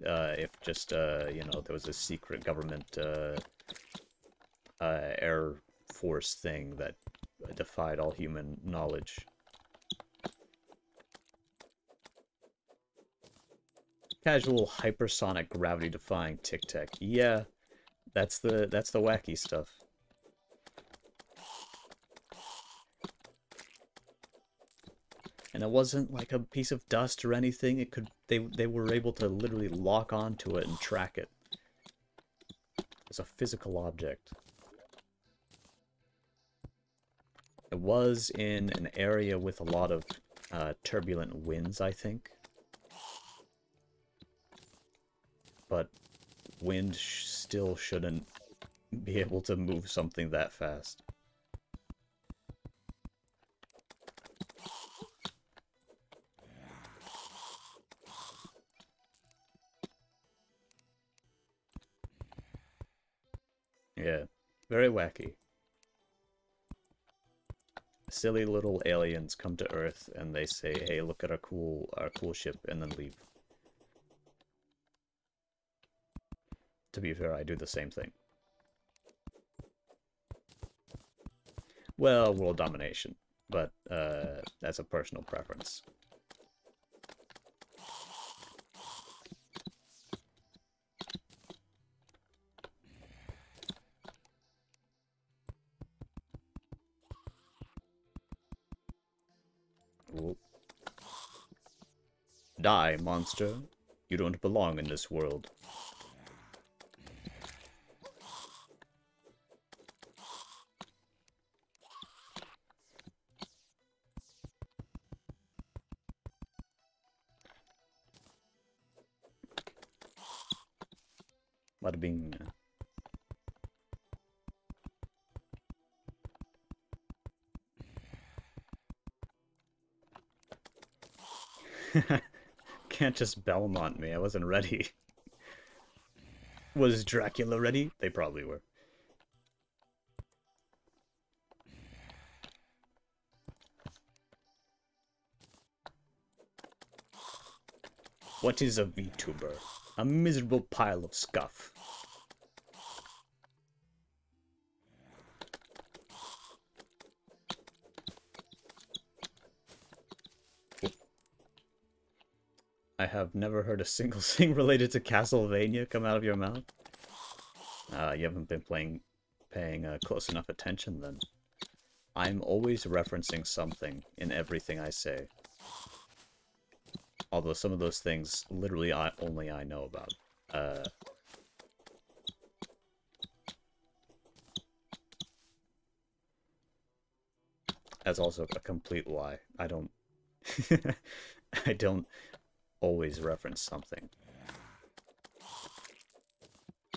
If just, you know, there was a secret government Air Force thing that defied all human knowledge. Casual hypersonic gravity-defying tic-tac. Yeah, that's the wacky stuff. And it wasn't like a piece of dust or anything. It could they were able to literally lock onto it and track it. It's a physical object. It was in an area with a lot of turbulent winds, I think. But wind still shouldn't be able to move something that fast. Yeah, very wacky. Silly little aliens come to Earth and they say, "Hey, look at our cool ship," and then leave. To be fair, I do the same thing. Well, world domination, but that's a personal preference. Ooh. Die, monster. You don't belong in this world. Bada bing. Can't just Belmont me, I wasn't ready. Was Dracula ready? They probably were. What is a VTuber? A miserable pile of scuff. I have never heard a single thing related to Castlevania come out of your mouth. You haven't been paying close enough attention then. I'm always referencing something in everything I say. Although some of those things, literally, only I know about. That's also a complete lie. I don't... I don't always reference something.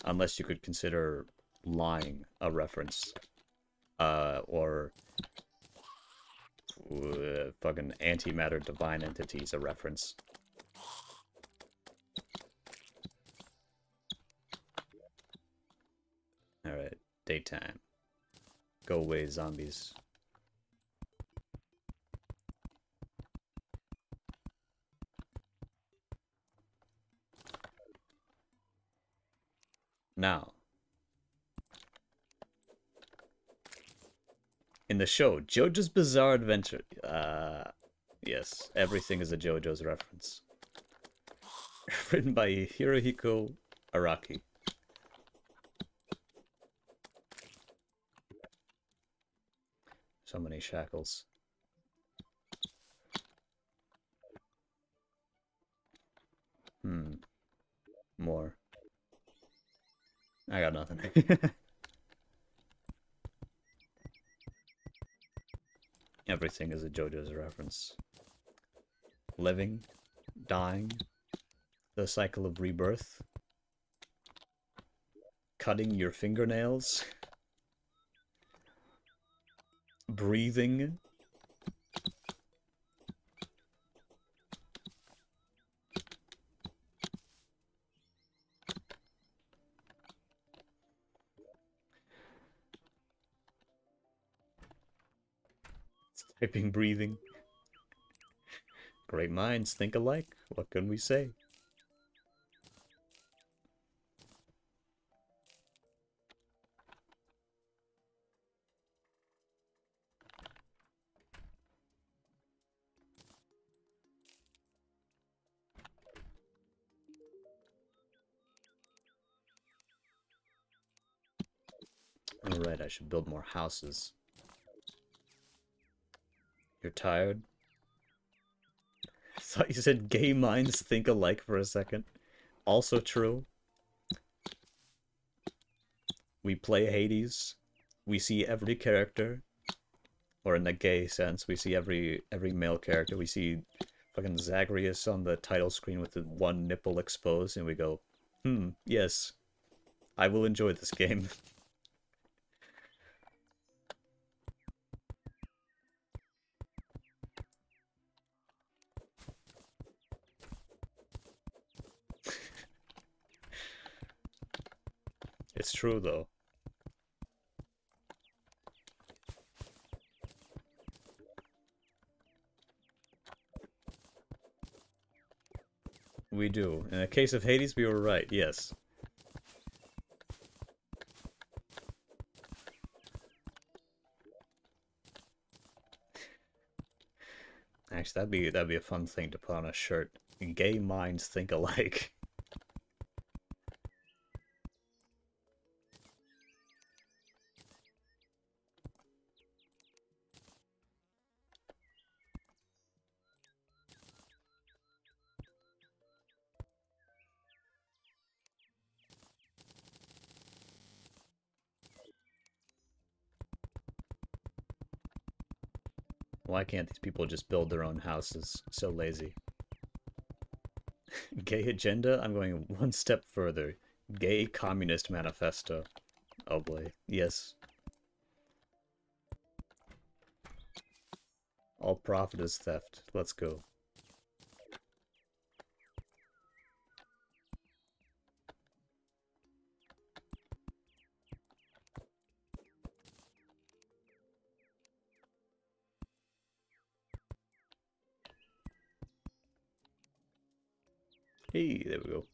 Unless you could consider lying a reference. Or... fucking antimatter divine entities a reference. Alright, daytime. Go away, zombies. Now, in the show, JoJo's Bizarre Adventure. Yes, everything is a JoJo's reference. Written by Hirohiko Araki. So many shackles. More. I got nothing. Everything is a JoJo's reference. Living, dying, the cycle of rebirth, cutting your fingernails, breathing, typing, breathing, Great minds think alike. What can we say? Alright, I should build more houses. You're tired? I thought you said gay minds think alike for a second. Also true. We play Hades. We see every character. Or in the gay sense, we see every male character. We see fucking Zagreus on the title screen with the one nipple exposed, and we go, yes, I will enjoy this game. It's true, though. We do. In the case of Hades, we were right, yes. Actually, that'd be a fun thing to put on a shirt. Gay minds think alike. Why can't these people just build their own houses? So lazy. Gay agenda? I'm going one step further. Gay communist manifesto. Oh boy. Yes. All profit is theft. Let's go. Hey, there we go.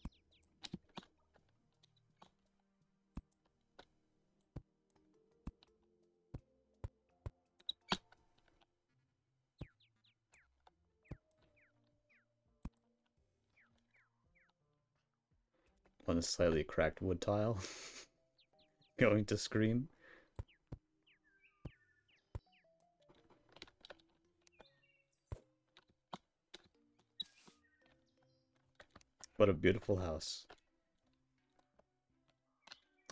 On a slightly cracked wood tile. Going to scream. What a beautiful house.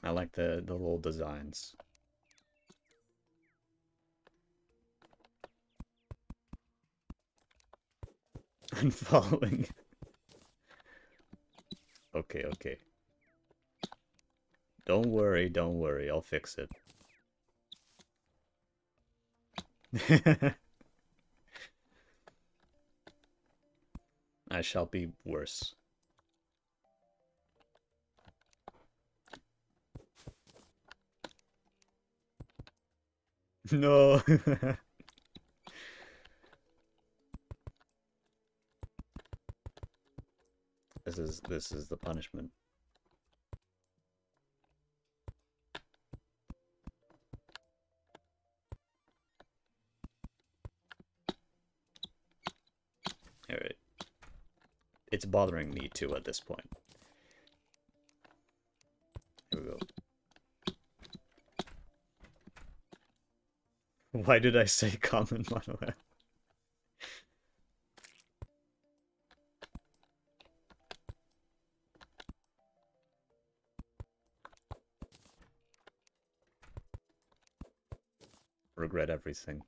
I like the little designs. I'm following. Okay, okay. Don't worry, I'll fix it. I shall be worse. No. This is the punishment. Alright. It's bothering me too at this point. Here we go. Why did I say common monolith? Regret everything.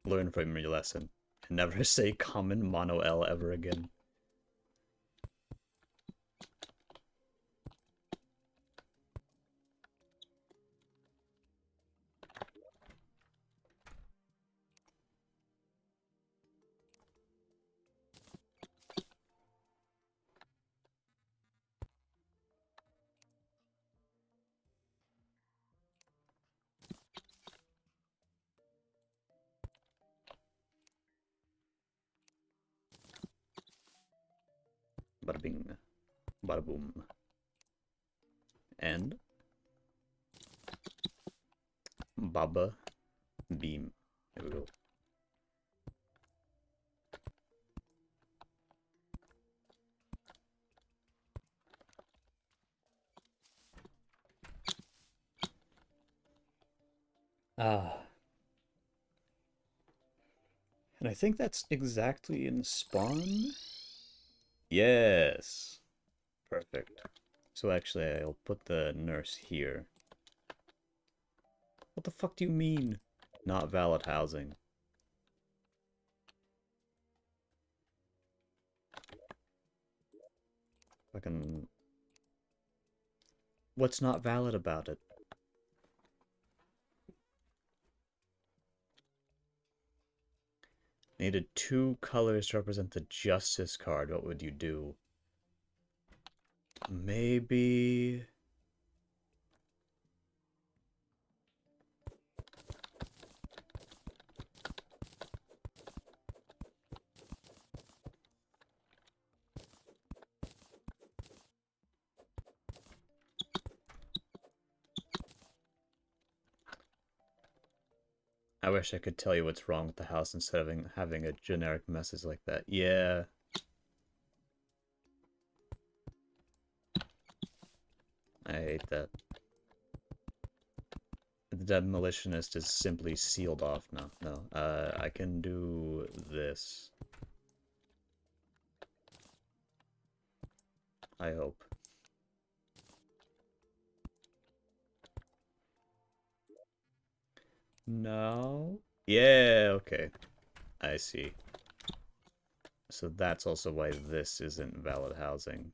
Learn from your lesson. And never say common mono L ever again. Bada bing. Bada boom. And Baba Beam. There we go. Ah. And I think that's exactly in spawn. Yes. Perfect. So actually, I'll put the nurse here. What the fuck do you mean? Not valid housing. Fucking... What's not valid about it? Needed 2 colors to represent the justice card. What would you do? Maybe... I wish I could tell you what's wrong with the house instead of having a generic message like that. Yeah. I hate that. The demolitionist is simply sealed off now. No. I can do this. I hope. No? Yeah, okay. I see. So that's also why this isn't valid housing.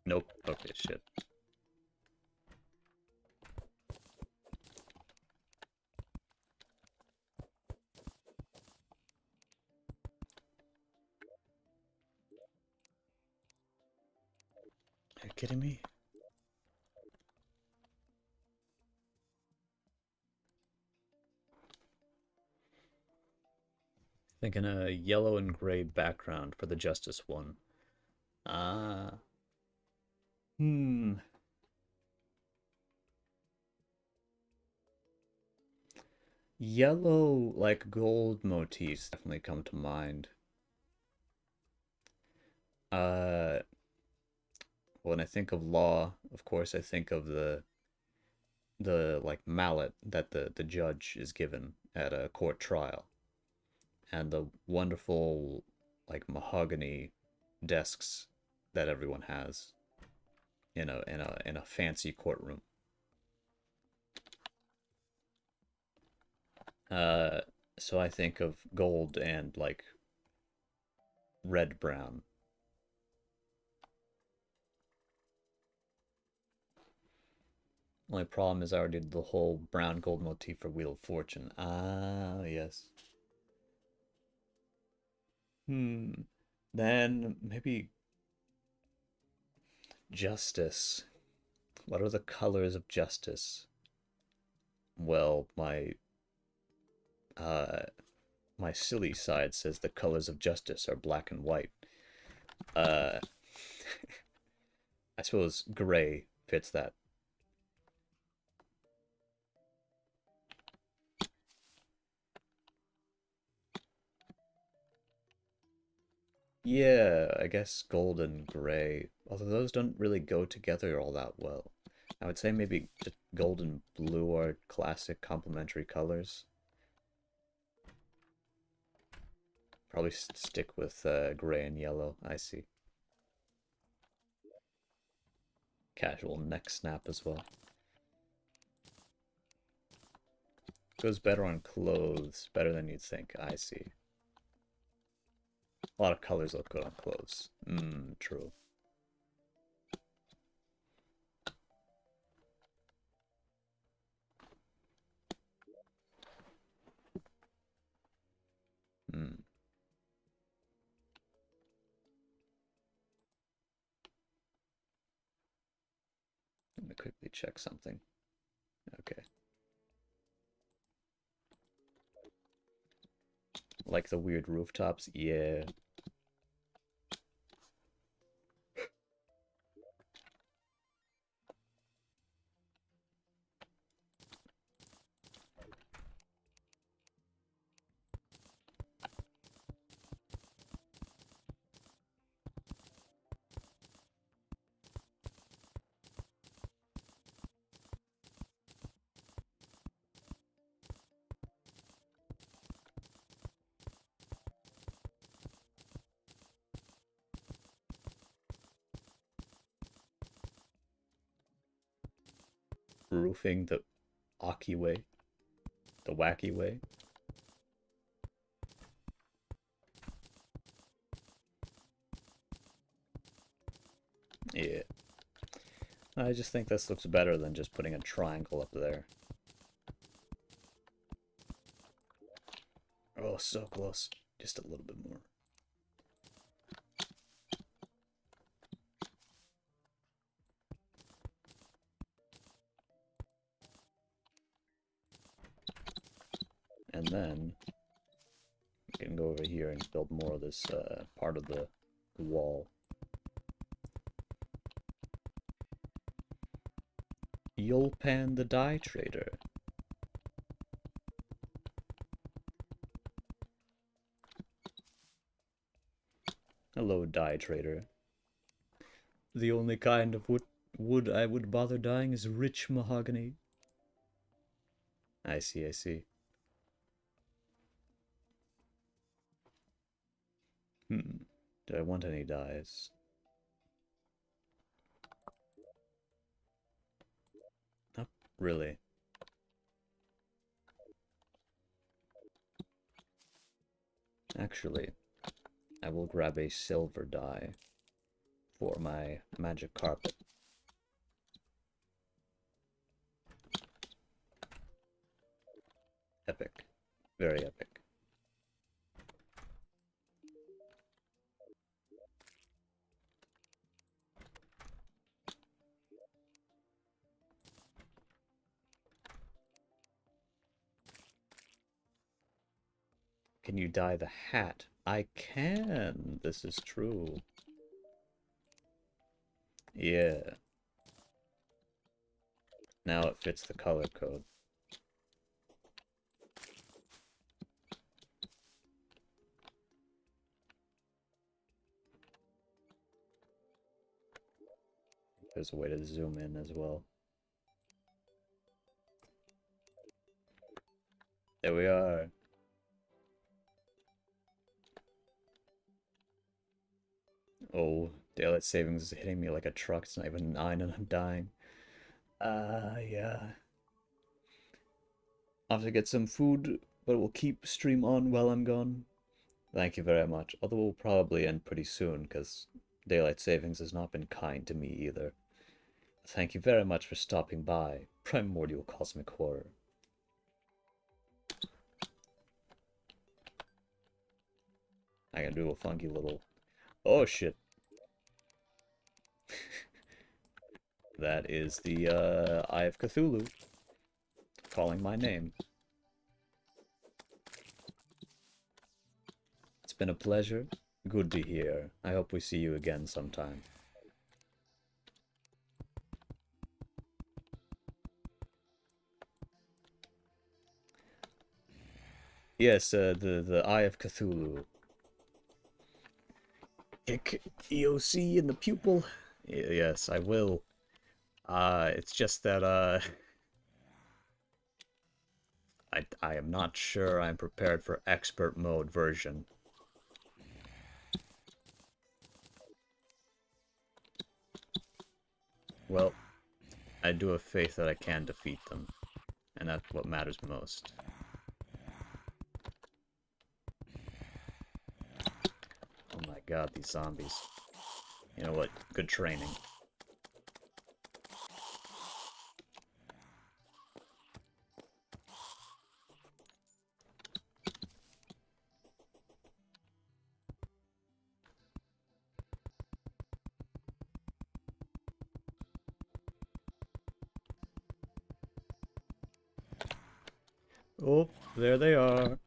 Nope. Okay, shit. Are you kidding me? Thinking a yellow and gray background for the justice one. Ah. Hmm. Yellow, like gold motifs definitely come to mind. Uh, when I think of law, of course, I think of the like mallet that the judge is given at a court trial, and the wonderful like mahogany desks that everyone has in a fancy courtroom. Uh, so I think of gold and like red brown. Only problem is I already did the whole brown gold motif for Wheel of Fortune. Ah, yes. Hmm. Then maybe justice. What are the colors of justice? Well, uh my silly side says the colors of justice are black and white. Uh I suppose gray fits that. Yeah, I guess gold and gray. Although those don't really go together all that well. I would say maybe just gold and blue are classic complementary colors. Probably stick with gray and yellow. I see. Casual neck snap as well. Goes better on clothes, better than you'd think. I see. A lot of colors look good on clothes. True. Hmm. quickly check something. Okay. Like the weird rooftops? Yeah. Roofing the Aki way. The wacky way. Yeah. I just think this looks better than just putting a triangle up there. Oh, so close. Just a little bit more. And then we can go over here and build more of this part of the wall. Yulpan the Dye Trader. Hello, Dye Trader. The only kind of wood I would bother dyeing is rich mahogany. I see, I see. Do I want any dyes? Not really. Actually, I will grab a silver dye for my magic carpet. Epic. Very epic. Can you dye the hat? I can! This is true. Yeah. Now it fits the color code. There's a way to zoom in as well. There we are. Oh, daylight savings is hitting me like a truck. It's not even 9 and I'm dying. Yeah. I'll have to get some food, but we'll keep stream on while I'm gone. Thank you very much. Although we'll probably end pretty soon, because daylight savings has not been kind to me either. Thank you very much for stopping by, Primordial Cosmic Horror. I can do a funky little... Oh, shit. That is the, Eye of Cthulhu calling my name. It's been a pleasure. Good to hear. I hope we see you again sometime. Yes, the Eye of Cthulhu. Ick EOC in the pupil. Yes, I will. It's just that, I am not sure I'm prepared for expert mode version. Well, I do have faith that I can defeat them, and that's what matters most. Oh my god, these zombies. You know what? Good training. Oh, there they are.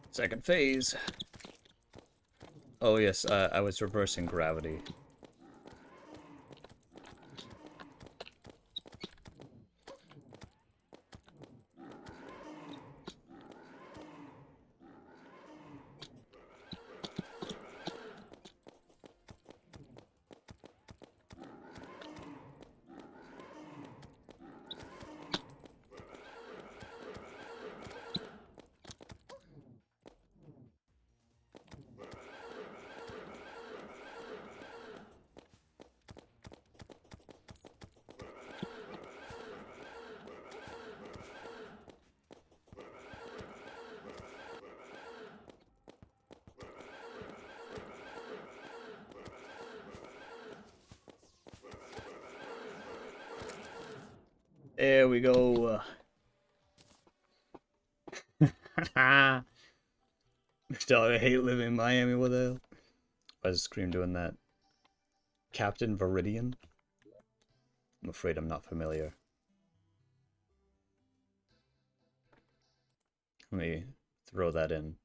Second phase. Oh yes, I was reversing gravity. There we go. Still, I hate living in Miami. What the hell? Why is Scream doing that? Captain Viridian? I'm afraid I'm not familiar. Let me throw that in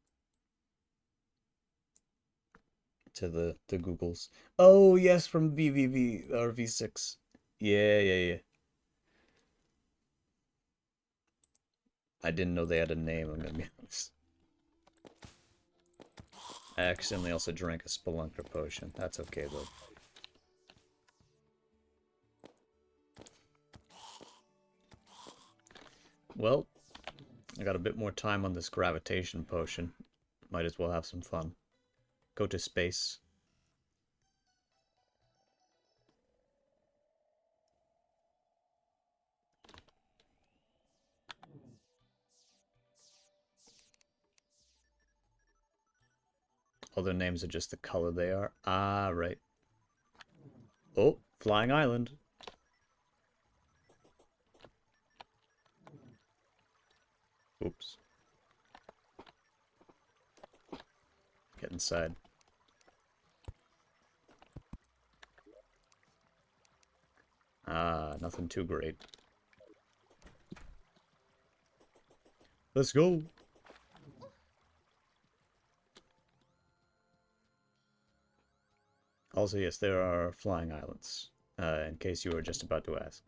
to the Googles. Oh yes, from VVV or V6. Yeah, yeah, yeah. I didn't know they had a name, I'm gonna be honest. I accidentally also drank a Spelunker potion. That's okay though. Well, I got a bit more time on this gravitation potion. Might as well have some fun. Go to space. All their names are just the color they are. Ah, right. Oh, Flying Island. Oops. Get inside. Ah, nothing too great. Let's go. Also, yes, there are flying islands, in case you were just about to ask.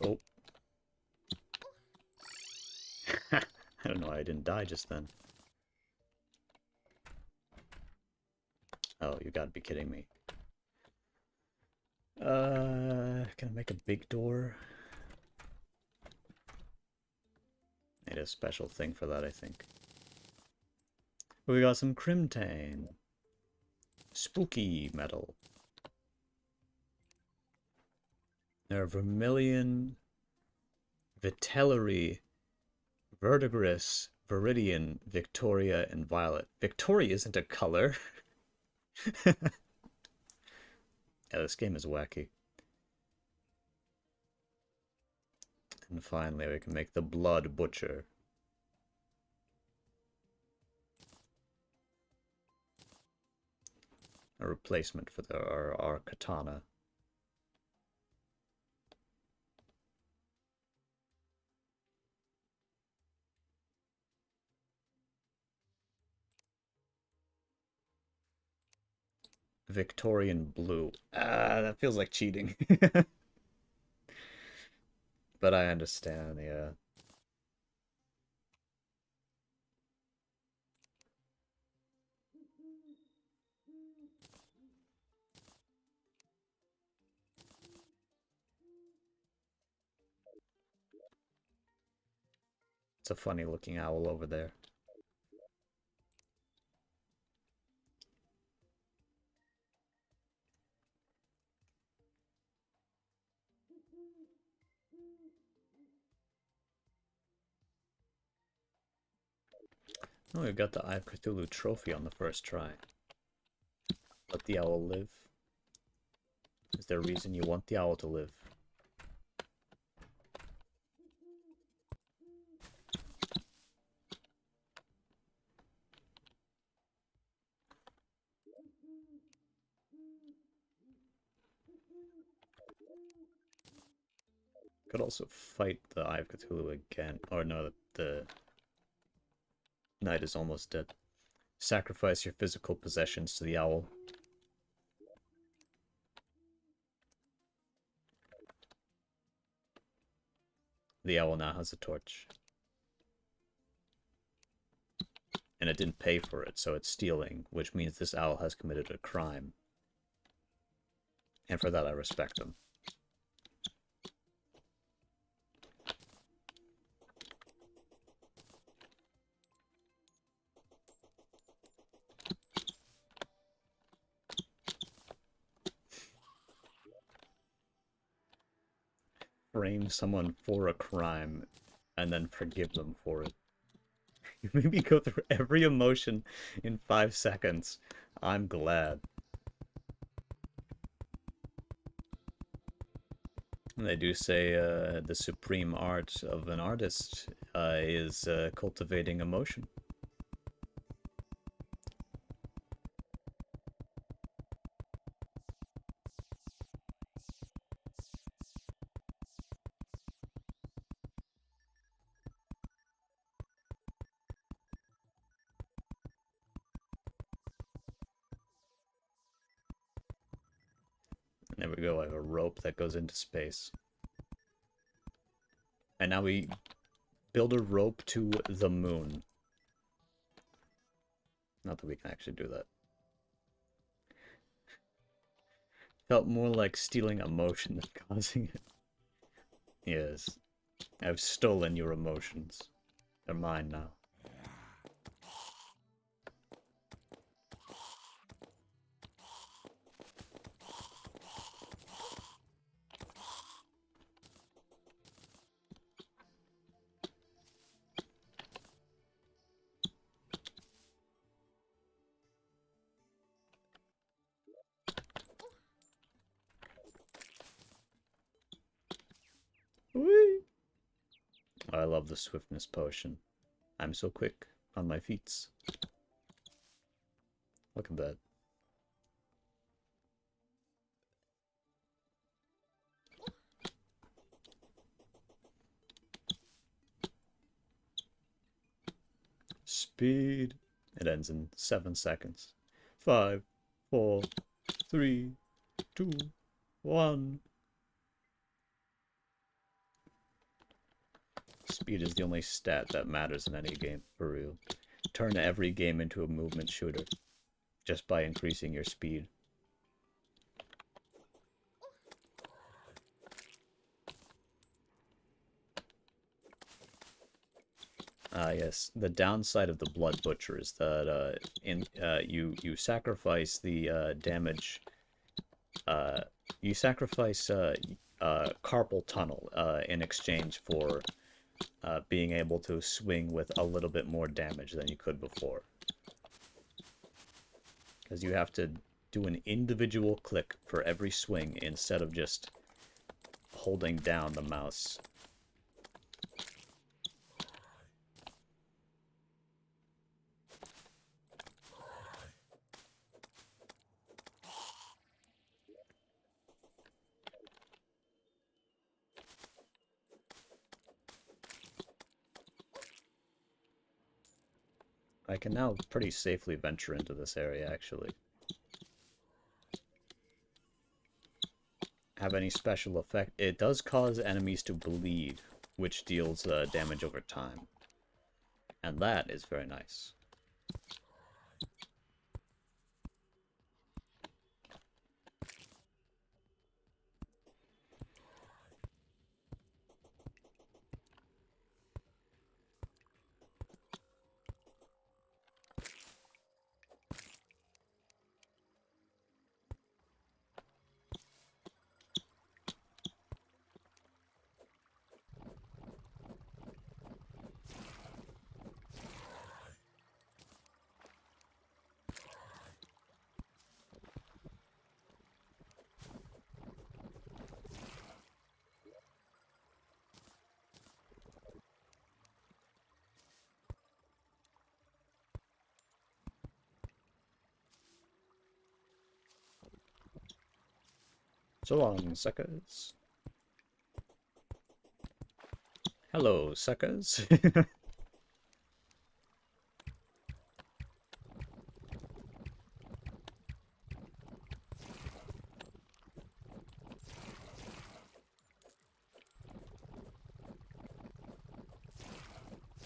Oh. I don't know why I didn't die just then. Oh, you gotta be kidding me. Can I make a big door? Need a special thing for that, I think. We got some Crimtane. Spooky metal. There are Vermilion, Vitellary, Verdigris, Viridian, Victoria, and Violet. Victoria isn't a color. Yeah, this game is wacky. And finally, we can make the Blood Butcher. A replacement for our katana. Victorian blue. Ah, that feels like cheating. But I understand, yeah. That's a funny looking owl over there. Oh, we got the Eye of Cthulhu trophy on the first try. Let the owl live. Is there a reason you want the owl to live? Could also fight the Eye of Cthulhu again. Or no, the knight is almost dead. Sacrifice your physical possessions to the owl. The owl now has a torch. And it didn't pay for it, so it's stealing, which means this owl has committed a crime. And for that I respect him. Frame someone for a crime and then forgive them for it. You made me go through every emotion in 5 seconds. I'm glad. And they do say the supreme art of an artist is cultivating emotion. There we go, I have a rope that goes into space. And now we build a rope to the moon. Not that we can actually do that. Felt more like stealing emotion than causing it. Yes. I've stolen your emotions. They're mine now. Whee! I love the swiftness potion. I'm so quick on my feet. Look at that. Speed. It ends in 7 seconds. 5, 4, 3, 2, 1. Speed is the only stat that matters in any game, for real. Turn every game into a movement shooter, just by increasing your speed. Yes. The downside of the Blood Butcher is that you sacrifice the damage. You sacrifice carpal tunnel in exchange for being able to swing with a little bit more damage than you could before. Because you have to do an individual click for every swing instead of just holding down the mouse. I can now pretty safely venture into this area, actually. Have any special effect? It does cause enemies to bleed, which deals damage over time. And that is very nice. So long, suckers. Hello, suckers.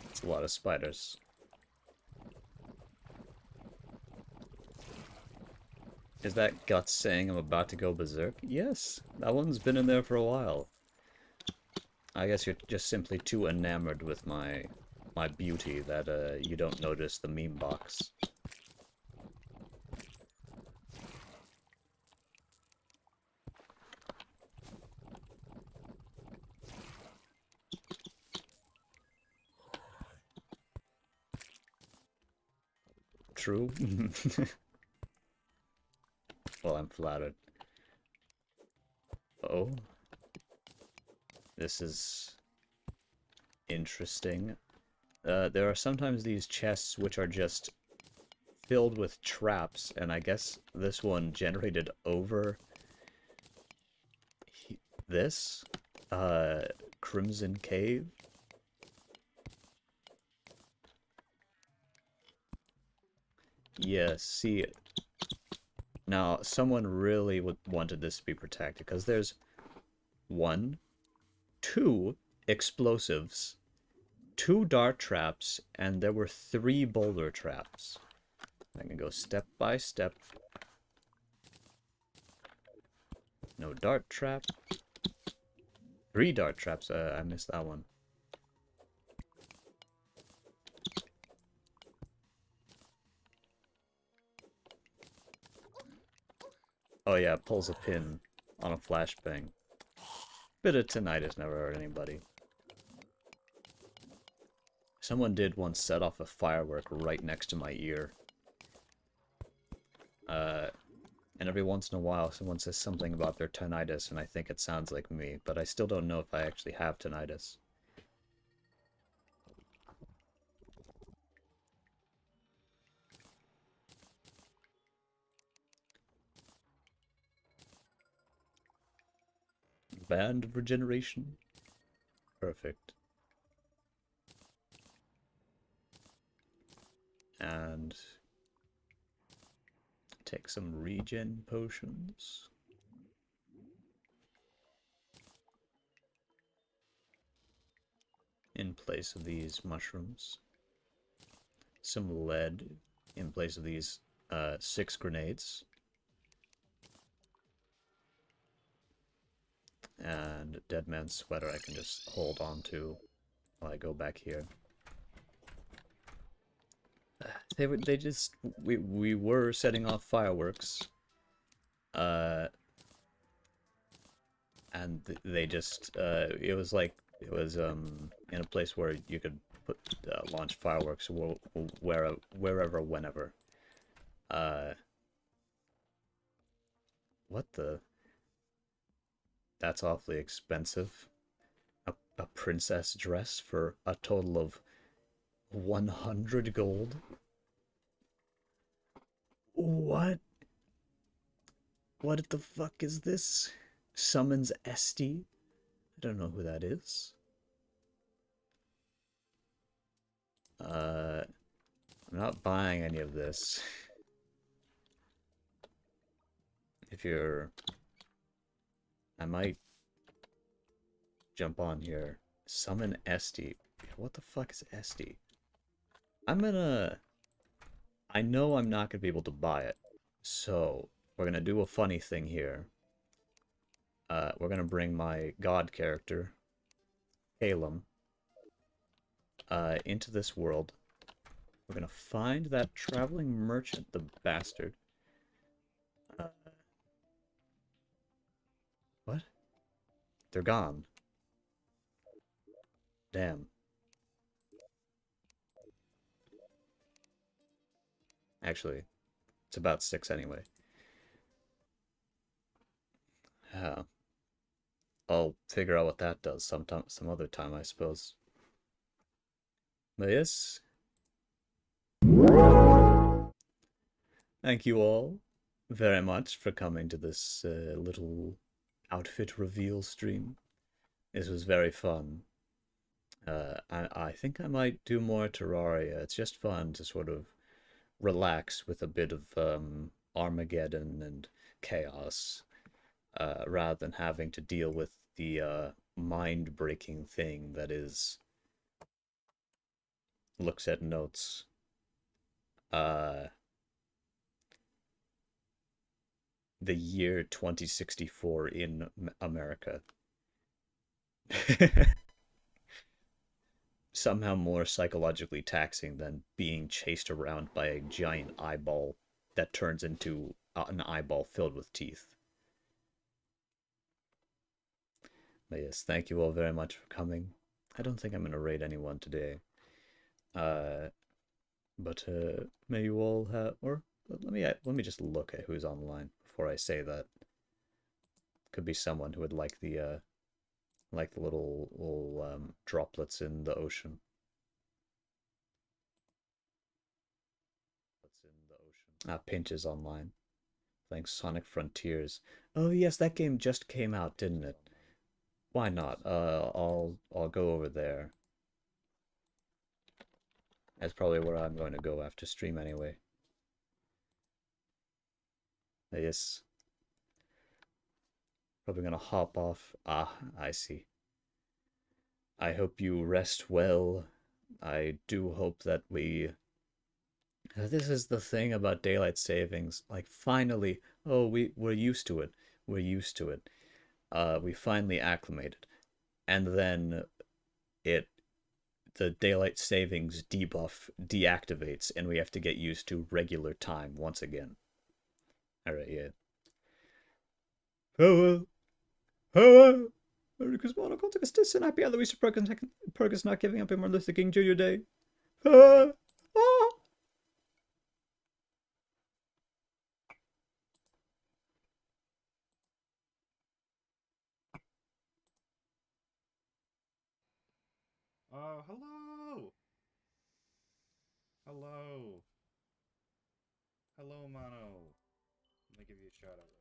It's a lot of spiders. Is that Guts saying I'm about to go berserk? Yes, that one's been in there for a while. I guess you're just simply too enamored with my beauty that you don't notice the meme box. True. Well, I'm flattered. Oh, this is interesting. There are sometimes these chests which are just filled with traps, and I guess this one generated over this Crimson Cave. Yeah, see, now someone really wanted this to be protected because there's one, two explosives, two dart traps, and there were three boulder traps. I can go step by step. No dart trap. Three dart traps. I missed that one. Oh yeah, pulls a pin on a flashbang. Bit of tinnitus never hurt anybody. Someone did once set off a firework right next to my ear. And every once in a while someone says something about their tinnitus and I think it sounds like me, but I still don't know if I actually have tinnitus. Band of regeneration. Perfect. And take some regen potions. In place of these mushrooms. Some lead in place of these 6 grenades. And Dead Man's Sweater I can just hold on to while I go back here. We were setting off fireworks. And they just, it was in a place where you could launch fireworks wherever, whenever. What the? That's awfully expensive. A princess dress for a total of 100 gold? What? What the fuck is this? Summons Esty? I don't know who that is. I'm not buying any of this. I might jump on here. Summon Esty. What the fuck is Esty? I know I'm not gonna be able to buy it. So, we're gonna do a funny thing here. We're gonna bring my god character, Calum, into this world. We're gonna find that traveling merchant, the bastard. What? They're gone. Damn. Actually, it's about 6 anyway. I'll figure out what that does some other time, I suppose. But yes. Thank you all very much for coming to this little outfit reveal stream. This was very fun. I think I might do more Terraria. It's just fun to sort of relax with a bit of Armageddon and chaos, rather than having to deal with the mind-breaking thing that is looks at notes. Uh, the year 2064 in America. Somehow more psychologically taxing than being chased around by a giant eyeball that turns into an eyeball filled with teeth. But yes, thank you all very much for coming. I don't think I'm gonna raid anyone today. Uh, but may you all have, or let me just look at who's online before I say that. Could be someone who would like the little droplets in the ocean. Pinch is online. Thanks, Sonic Frontiers. Oh yes, that game just came out, didn't it? Why not? I'll go over there. That's probably where I'm going to go after stream anyway. Yes. Probably gonna hop off. Ah, I see. I hope you rest well. I do hope that we. This is the thing about daylight savings. Like, finally, oh, we're used to it. We're used to it. We finally acclimated, and then it the daylight savings debuff deactivates, and we have to get used to regular time once again. All right, yeah. Farewell. Farewell. Merry Christmas, Monocultus, and happy Aloysius Perkins not giving up in Martin Luther King Jr. Day. Ah, ah. Hello! Hello! Hello, Mono. Let me give you a shout out